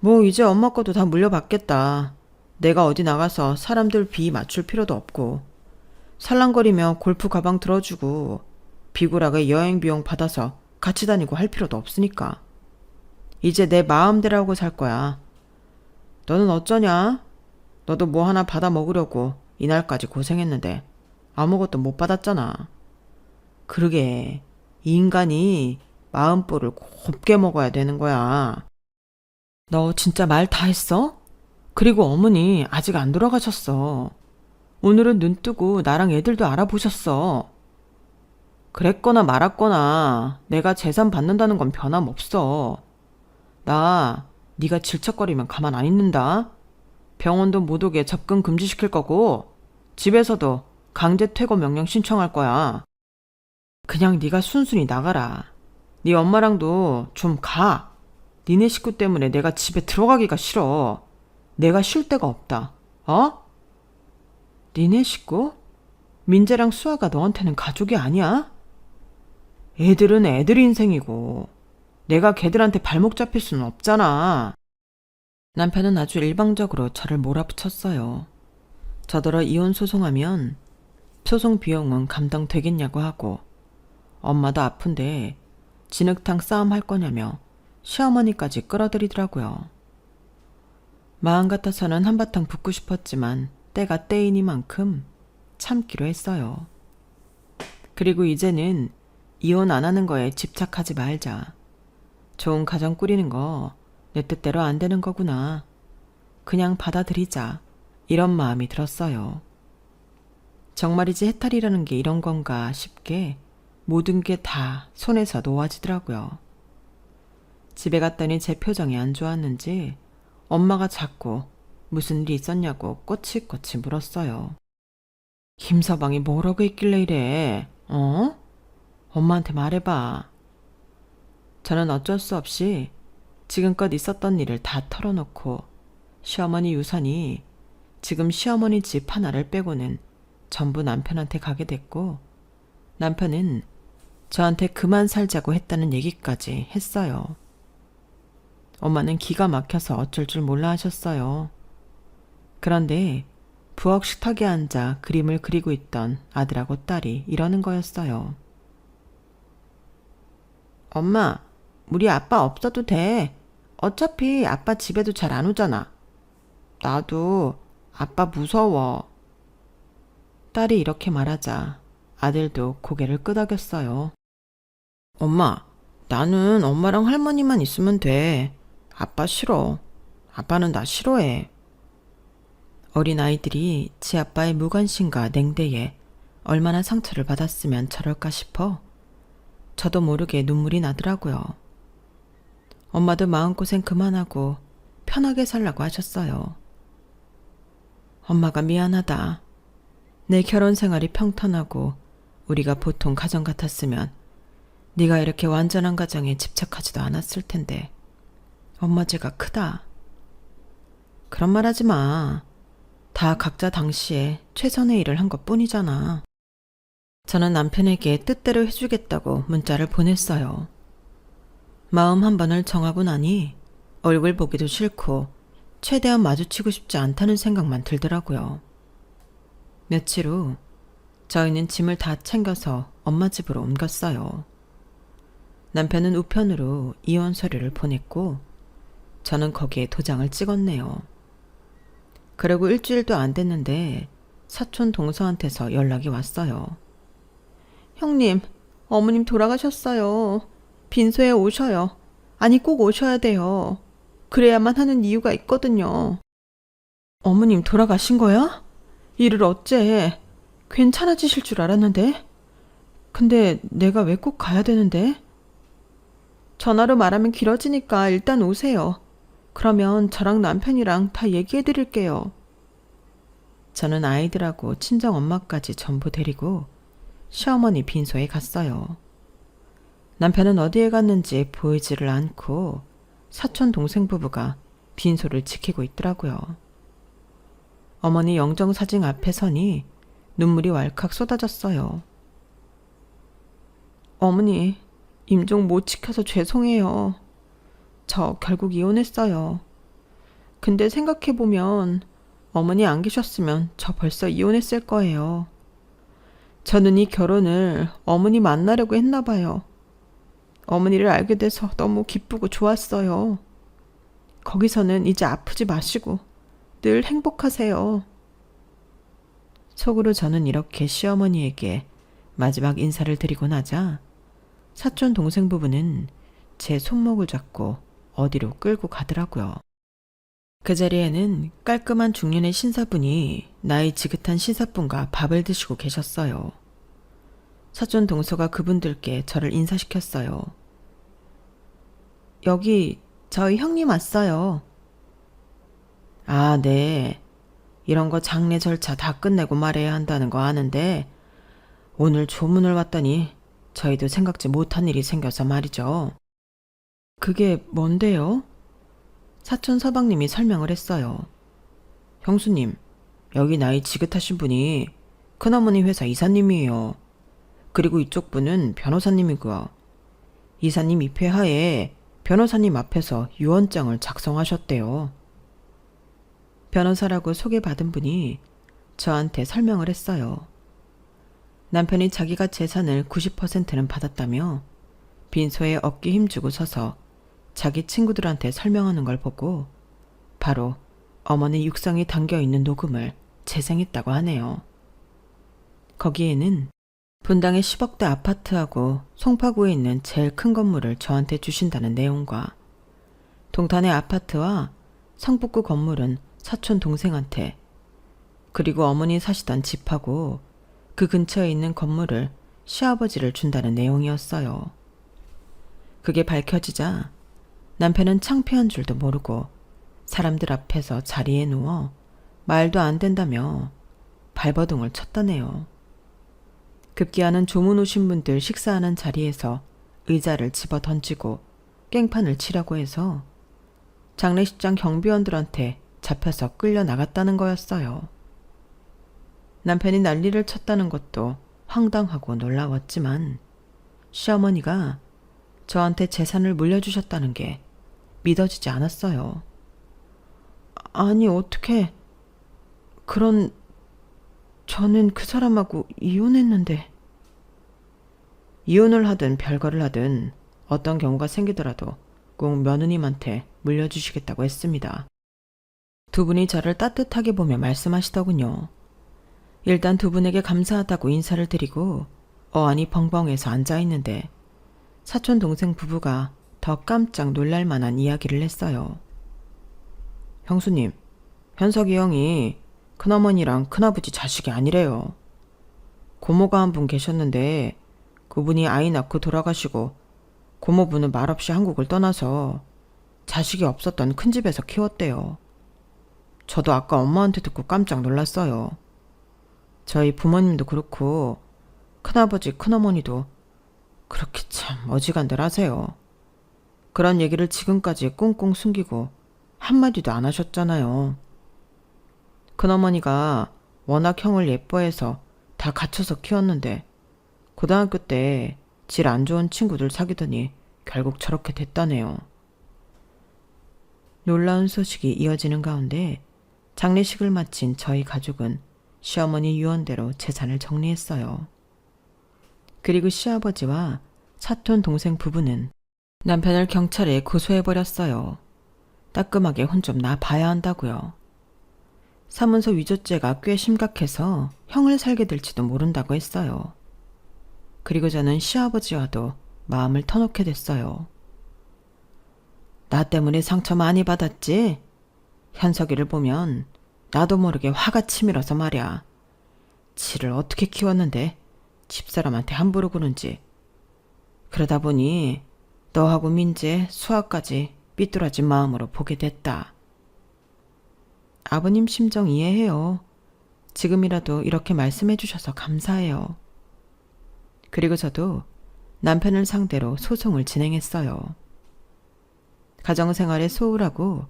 뭐 이제 엄마 것도 다 물려받겠다. 내가 어디 나가서 사람들 비 맞출 필요도 없고 살랑거리며 골프 가방 들어주고 비굴하게 여행 비용 받아서 같이 다니고 할 필요도 없으니까. 이제 내 마음대로 하고 살 거야. 너는 어쩌냐? 너도 뭐 하나 받아 먹으려고 이날까지 고생했는데 아무것도 못 받았잖아. 그러게 이 인간이 마음보를 곱게 먹어야 되는 거야. 너 진짜 말 다 했어? 그리고 어머니 아직 안 돌아가셨어. 오늘은 눈 뜨고 나랑 애들도 알아보셨어. 그랬거나 말았거나 내가 재산 받는다는 건 변함없어. 나 네가 질척거리면 가만 안 있는다. 병원도 못 오게 접근 금지시킬 거고 집에서도 강제 퇴거 명령 신청할 거야. 그냥 네가 순순히 나가라. 네 엄마랑도 좀 가. 니네 식구 때문에 내가 집에 들어가기가 싫어. 내가 쉴 데가 없다. 어? 니네 식구? 민재랑 수아가 너한테는 가족이 아니야? 애들은 애들 인생이고 내가 걔들한테 발목 잡힐 수는 없잖아. 남편은 아주 일방적으로 저를 몰아붙였어요. 저더러 이혼 소송하면 소송 비용은 감당되겠냐고 하고 엄마도 아픈데 진흙탕 싸움 할 거냐며 시어머니까지 끌어들이더라고요. 마음 같아서는 한바탕 붙고 싶었지만 때가 때이니만큼 참기로 했어요. 그리고 이제는 이혼 안 하는 거에 집착하지 말자. 좋은 가정 꾸리는 거 내 뜻대로 안 되는 거구나. 그냥 받아들이자. 이런 마음이 들었어요. 정말이지 해탈이라는 게 이런 건가 싶게 모든 게 다 손에서 놓아지더라고요. 집에 갔더니 제 표정이 안 좋았는지 엄마가 자꾸 무슨 일이 있었냐고 꼬치꼬치 물었어요. 김서방이 뭐라고 했길래 이래? 어? 엄마한테 말해봐. 저는 어쩔 수 없이 지금껏 있었던 일을 다 털어놓고 시어머니 유산이 지금 시어머니 집 하나를 빼고는 전부 남편한테 가게 됐고 남편은 저한테 그만 살자고 했다는 얘기까지 했어요. 엄마는 기가 막혀서 어쩔 줄 몰라 하셨어요. 그런데 부엌 식탁에 앉아 그림을 그리고 있던 아들하고 딸이 이러는 거였어요. 엄마, 우리 아빠 없어도 돼. 어차피 아빠 집에도 잘 안 오잖아. 나도 아빠 무서워. 딸이 이렇게 말하자 아들도 고개를 끄덕였어요. 엄마, 나는 엄마랑 할머니만 있으면 돼. 아빠 싫어. 아빠는 나 싫어해. 어린 아이들이 지 아빠의 무관심과 냉대에 얼마나 상처를 받았으면 저럴까 싶어 저도 모르게 눈물이 나더라고요. 엄마도 마음고생 그만하고 편하게 살라고 하셨어요. 엄마가 미안하다. 내 결혼 생활이 평탄하고 우리가 보통 가정 같았으면 네가 이렇게 완전한 가정에 집착하지도 않았을 텐데 엄마 죄가 크다. 그런 말 하지 마. 다 각자 당시에 최선의 일을 한 것뿐이잖아. 저는 남편에게 뜻대로 해주겠다고 문자를 보냈어요. 마음 한 번을 정하고 나니 얼굴 보기도 싫고 최대한 마주치고 싶지 않다는 생각만 들더라고요. 며칠 후 저희는 짐을 다 챙겨서 엄마 집으로 옮겼어요. 남편은 우편으로 이혼 서류를 보냈고 저는 거기에 도장을 찍었네요. 그리고 일주일도 안 됐는데 사촌 동서한테서 연락이 왔어요. 형님, 어머님 돌아가셨어요. 빈소에 오셔요. 아니 꼭 오셔야 돼요. 그래야만 하는 이유가 있거든요. 어머님 돌아가신 거야? 일을 어째? 괜찮아지실 줄 알았는데. 근데 내가 왜 꼭 가야 되는데? 전화로 말하면 길어지니까 일단 오세요. 그러면 저랑 남편이랑 다 얘기해 드릴게요. 저는 아이들하고 친정엄마까지 전부 데리고 시어머니 빈소에 갔어요. 남편은 어디에 갔는지 보이지를 않고 사촌 동생 부부가 빈소를 지키고 있더라고요. 어머니 영정사진 앞에 서니 눈물이 왈칵 쏟아졌어요. 어머니, 임종 못 지켜서 죄송해요. 저 결국 이혼했어요. 근데 생각해보면 어머니 안 계셨으면 저 벌써 이혼했을 거예요. 저는 이 결혼을 어머니 만나려고 했나 봐요. 어머니를 알게 돼서 너무 기쁘고 좋았어요. 거기서는 이제 아프지 마시고 늘 행복하세요. 속으로 저는 이렇게 시어머니에게 마지막 인사를 드리고 나자 사촌 동생 부부는 제 손목을 잡고 어디로 끌고 가더라고요. 그 자리에는 깔끔한 중년의 신사분이 나이 지긋한 신사분과 밥을 드시고 계셨어요. 사촌 동서가 그분들께 저를 인사시켰어요. 여기 저희 형님 왔어요. 아, 네. 이런 거 장례 절차 다 끝내고 말해야 한다는 거 아는데 오늘 조문을 왔더니 저희도 생각지 못한 일이 생겨서 말이죠. 그게 뭔데요? 사촌 서방님이 설명을 했어요. 형수님, 여기 나이 지긋하신 분이 큰어머니 회사 이사님이에요. 그리고 이쪽 분은 변호사님이고요. 이사님 입회하에 변호사님 앞에서 유언장을 작성하셨대요. 변호사라고 소개받은 분이 저한테 설명을 했어요. 남편이 자기가 재산을 90%는 받았다며 빈소에 어깨 힘주고 서서 자기 친구들한테 설명하는 걸 보고 바로 어머니 육성이 담겨있는 녹음을 재생했다고 하네요. 거기에는 분당의 10억대 아파트하고 송파구에 있는 제일 큰 건물을 저한테 주신다는 내용과 동탄의 아파트와 성북구 건물은 사촌 동생한테, 그리고 어머니 사시던 집하고 그 근처에 있는 건물을 시아버지를 준다는 내용이었어요. 그게 밝혀지자 남편은 창피한 줄도 모르고 사람들 앞에서 자리에 누워 말도 안 된다며 발버둥을 쳤다네요. 급기야는 조문 오신 분들 식사하는 자리에서 의자를 집어 던지고 깽판을 치라고 해서 장례식장 경비원들한테 잡혀서 끌려 나갔다는 거였어요. 남편이 난리를 쳤다는 것도 황당하고 놀라웠지만 시어머니가 저한테 재산을 물려주셨다는 게 믿어지지 않았어요. 아니, 어떻게... 저는 그 사람하고 이혼했는데... 이혼을 하든 별거를 하든 어떤 경우가 생기더라도 꼭 며느님한테 물려주시겠다고 했습니다. 두 분이 저를 따뜻하게 보며 말씀하시더군요. 일단 두 분에게 감사하다고 인사를 드리고 어안이 벙벙해서 앉아있는데 사촌 동생 부부가 더 깜짝 놀랄 만한 이야기를 했어요. 형수님, 현석이 형이 큰어머니랑 큰아버지 자식이 아니래요. 고모가 한 분 계셨는데 그분이 아이 낳고 돌아가시고 고모부는 말없이 한국을 떠나서 자식이 없었던 큰 집에서 키웠대요. 저도 아까 엄마한테 듣고 깜짝 놀랐어요. 저희 부모님도 그렇고 큰아버지 큰어머니도 그렇게 참 어지간들 하세요. 그런 얘기를 지금까지 꽁꽁 숨기고 한마디도 안 하셨잖아요. 큰어머니가 워낙 형을 예뻐해서 다 갖춰서 키웠는데 고등학교 때 질 안 좋은 친구들 사귀더니 결국 저렇게 됐다네요. 놀라운 소식이 이어지는 가운데 장례식을 마친 저희 가족은 시어머니 유언대로 재산을 정리했어요. 그리고 시아버지와 사촌 동생 부부는 남편을 경찰에 고소해버렸어요. 따끔하게 혼 좀 놔봐야 한다고요. 사문서 위조죄가 꽤 심각해서 형을 살게 될지도 모른다고 했어요. 그리고 저는 시아버지와도 마음을 터놓게 됐어요. 나 때문에 상처 많이 받았지? 현석이를 보면 나도 모르게 화가 치밀어서 말이야. 지를 어떻게 키웠는데 집사람한테 함부로 구는지. 그러다 보니 너하고 민재, 수아까지 삐뚤어진 마음으로 보게 됐다. 아버님 심정 이해해요. 지금이라도 이렇게 말씀해 주셔서 감사해요. 그리고 저도 남편을 상대로 소송을 진행했어요. 가정생활에 소홀하고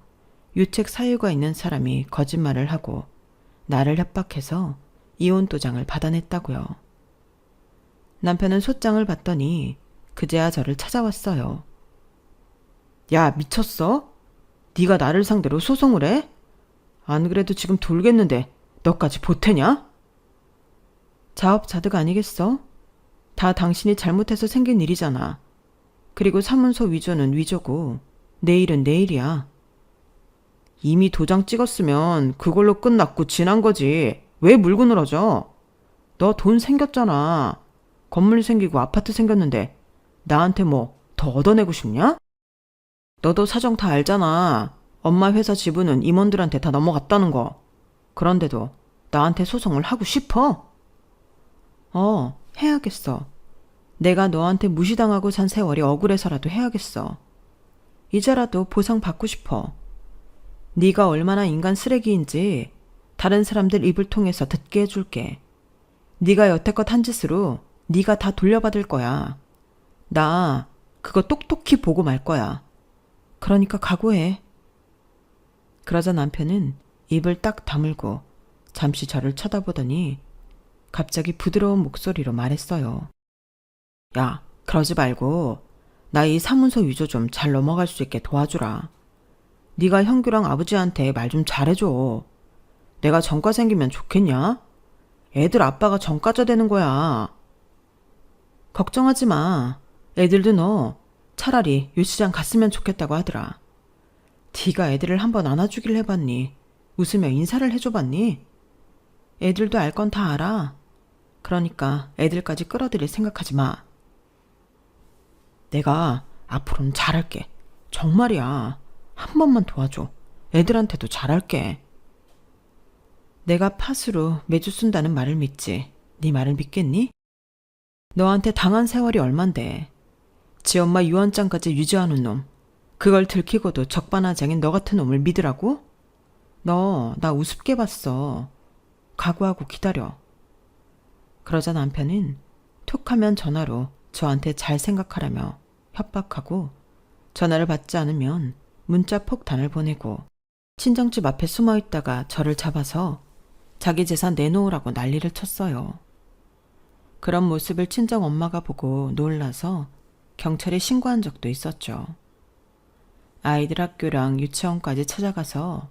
유책 사유가 있는 사람이 거짓말을 하고 나를 협박해서 이혼 도장을 받아냈다고요. 남편은 소장을 받더니 그제야 저를 찾아왔어요. 야, 미쳤어? 네가 나를 상대로 소송을 해? 안 그래도 지금 돌겠는데 너까지 보태냐? 자업자득 아니겠어? 다 당신이 잘못해서 생긴 일이잖아. 그리고 사문서 위조는 위조고 내일은 내일이야. 이미 도장 찍었으면 그걸로 끝났고 지난 거지. 왜 물고 늘어져? 너 돈 생겼잖아. 건물 생기고 아파트 생겼는데 나한테 뭐 더 얻어내고 싶냐? 너도 사정 다 알잖아. 엄마 회사 지분은 임원들한테 다 넘어갔다는 거. 그런데도 나한테 소송을 하고 싶어? 해야겠어. 내가 너한테 무시당하고 산 세월이 억울해서라도 해야겠어. 이제라도 보상 받고 싶어. 네가 얼마나 인간 쓰레기인지 다른 사람들 입을 통해서 듣게 해줄게. 네가 여태껏 한 짓으로 네가 다 돌려받을 거야. 나 그거 똑똑히 보고 말 거야. 그러니까 각오해. 그러자 남편은 입을 딱 다물고 잠시 저를 쳐다보더니 갑자기 부드러운 목소리로 말했어요. 야, 그러지 말고 나 이 사문서 위조 좀 잘 넘어갈 수 있게 도와주라. 네가 형규랑 아버지한테 말 좀 잘해줘. 내가 전과 생기면 좋겠냐? 애들 아빠가 전과자 되는 거야. 걱정하지 마. 애들도 너 차라리 유치장 갔으면 좋겠다고 하더라. 네가 애들을 한번 안아주길 해봤니? 웃으며 인사를 해줘봤니? 애들도 알 건 다 알아. 그러니까 애들까지 끌어들일 생각하지 마. 내가 앞으로는 잘할게. 정말이야. 한 번만 도와줘. 애들한테도 잘할게. 내가 팥으로 매주 쓴다는 말을 믿지. 네 말을 믿겠니? 너한테 당한 세월이 얼만데. 지 엄마 유언장까지 유지하는 놈. 그걸 들키고도 적반하장인 너 같은 놈을 믿으라고? 너 나 우습게 봤어. 각오하고 기다려. 그러자 남편은 툭하면 전화로 저한테 잘 생각하라며 협박하고 전화를 받지 않으면 문자 폭탄을 보내고 친정집 앞에 숨어 있다가 저를 잡아서 자기 재산 내놓으라고 난리를 쳤어요. 그런 모습을 친정 엄마가 보고 놀라서 경찰에 신고한 적도 있었죠. 아이들 학교랑 유치원까지 찾아가서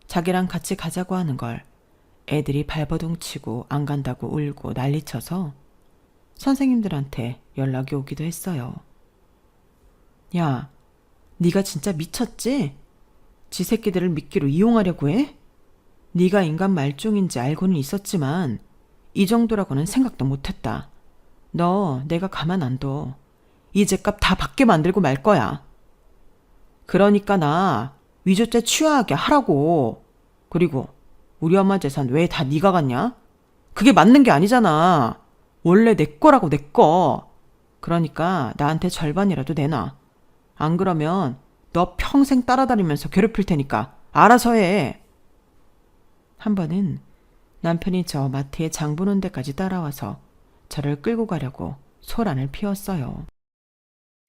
자기랑 같이 가자고 하는 걸 애들이 발버둥 치고 안 간다고 울고 난리쳐서 선생님들한테 연락이 오기도 했어요. 야, 네가 진짜 미쳤지? 지 새끼들을 미끼로 이용하려고 해? 네가 인간 말종인지 알고는 있었지만 이 정도라고는 생각도 못했다. 너 내가 가만 안 둬. 이 죗값 다 받게 만들고 말 거야. 그러니까 나 위조죄 취하하게 하라고. 그리고 우리 엄마 재산 왜 다 네가 갖냐? 그게 맞는 게 아니잖아. 원래 내 거라고 내 거. 그러니까 나한테 절반이라도 내놔. 안 그러면 너 평생 따라다니면서 괴롭힐 테니까 알아서 해. 한 번은 남편이 저 마트에 장 보는 데까지 따라와서 저를 끌고 가려고 소란을 피웠어요.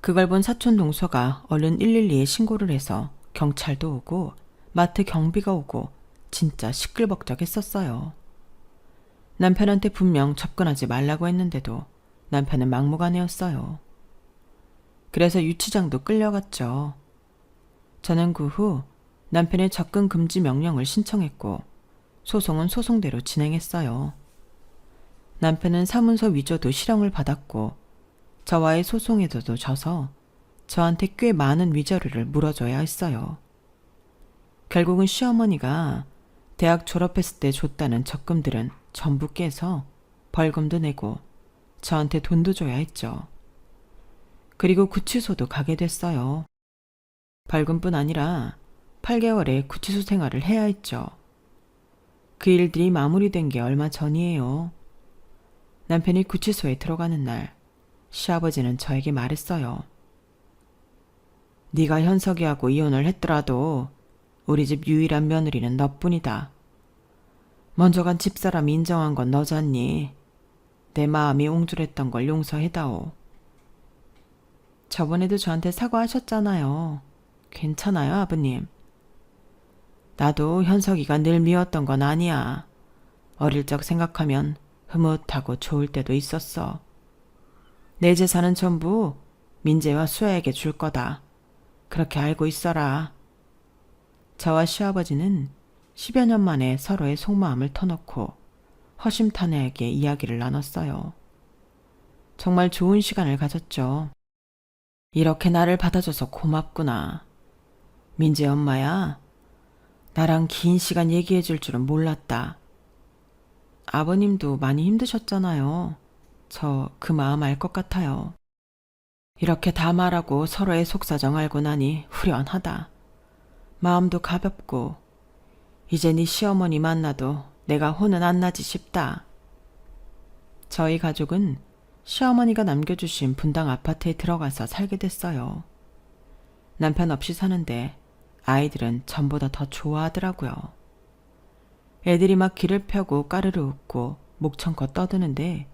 그걸 본 사촌 동서가 얼른 112에 신고를 해서 경찰도 오고 마트 경비가 오고 진짜 시끌벅적했었어요. 남편한테 분명 접근하지 말라고 했는데도 남편은 막무가내였어요. 그래서 유치장도 끌려갔죠. 저는 그 후 남편의 접근 금지 명령을 신청했고 소송은 소송대로 진행했어요. 남편은 사문서 위조도 실형을 받았고 저와의 소송에서도 져서 저한테 꽤 많은 위자료를 물어줘야 했어요. 결국은 시어머니가 대학 졸업했을 때 줬다는 적금들은 전부 깨서 벌금도 내고 저한테 돈도 줘야 했죠. 그리고 구치소도 가게 됐어요. 벌금뿐 아니라 8개월의 구치소 생활을 해야 했죠. 그 일들이 마무리된 게 얼마 전이에요. 남편이 구치소에 들어가는 날 시아버지는 저에게 말했어요. 네가 현석이하고 이혼을 했더라도 우리 집 유일한 며느리는 너뿐이다. 먼저 간 집사람이 인정한 건 너잖니. 내 마음이 옹졸했던 걸 용서해다오. 저번에도 저한테 사과하셨잖아요. 괜찮아요, 아버님. 나도 현석이가 늘 미웠던 건 아니야. 어릴 적 생각하면 흐뭇하고 좋을 때도 있었어. 내 재산은 전부 민재와 수아에게 줄 거다. 그렇게 알고 있어라. 저와 시아버지는 10여 년 만에 서로의 속마음을 터놓고 허심탄회하게 이야기를 나눴어요. 정말 좋은 시간을 가졌죠. 이렇게 나를 받아줘서 고맙구나. 민재 엄마야, 나랑 긴 시간 얘기해 줄 줄은 몰랐다. 아버님도 많이 힘드셨잖아요. 저 그 마음 알 것 같아요. 이렇게 다 말하고 서로의 속사정 알고 나니 후련하다. 마음도 가볍고 이제 네 시어머니 만나도 내가 혼은 안 나지 싶다. 저희 가족은 시어머니가 남겨주신 분당 아파트에 들어가서 살게 됐어요. 남편 없이 사는데 아이들은 전보다 더 좋아하더라고요. 애들이 막 귀를 펴고 까르르 웃고 목청껏 떠드는데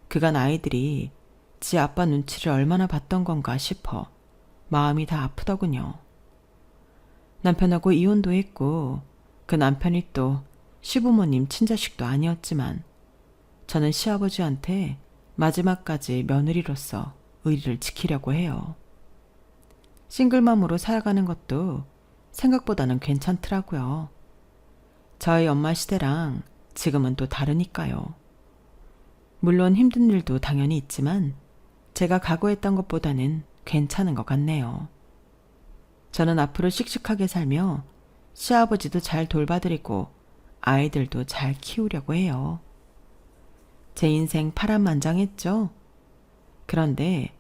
그간 아이들이 지 아빠 눈치를 얼마나 봤던 건가 싶어 마음이 다 아프더군요. 남편하고 이혼도 했고 그 남편이 또 시부모님 친자식도 아니었지만 저는 시아버지한테 마지막까지 며느리로서 의리를 지키려고 해요. 싱글맘으로 살아가는 것도 생각보다는 괜찮더라고요. 저희 엄마 시대랑 지금은 또 다르니까요. 물론 힘든 일도 당연히 있지만 제가 각오했던 것보다는 괜찮은 것 같네요. 저는 앞으로 씩씩하게 살며 시아버지도 잘 돌봐드리고 아이들도 잘 키우려고 해요. 제 인생 파란만장했죠? 그런데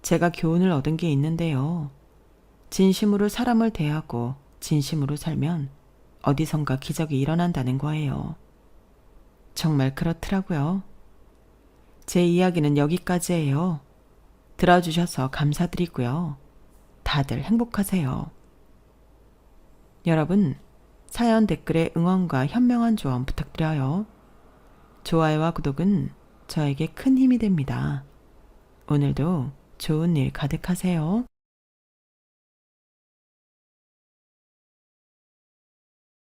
제가 교훈을 얻은 게 있는데요. 진심으로 사람을 대하고 진심으로 살면 어디선가 기적이 일어난다는 거예요. 정말 그렇더라고요. 제 이야기는 여기까지예요. 들어주셔서 감사드리고요. 다들 행복하세요. 여러분, 사연 댓글에 응원과 현명한 조언 부탁드려요. 좋아요와 구독은 저에게 큰 힘이 됩니다. 오늘도 좋은 일 가득하세요.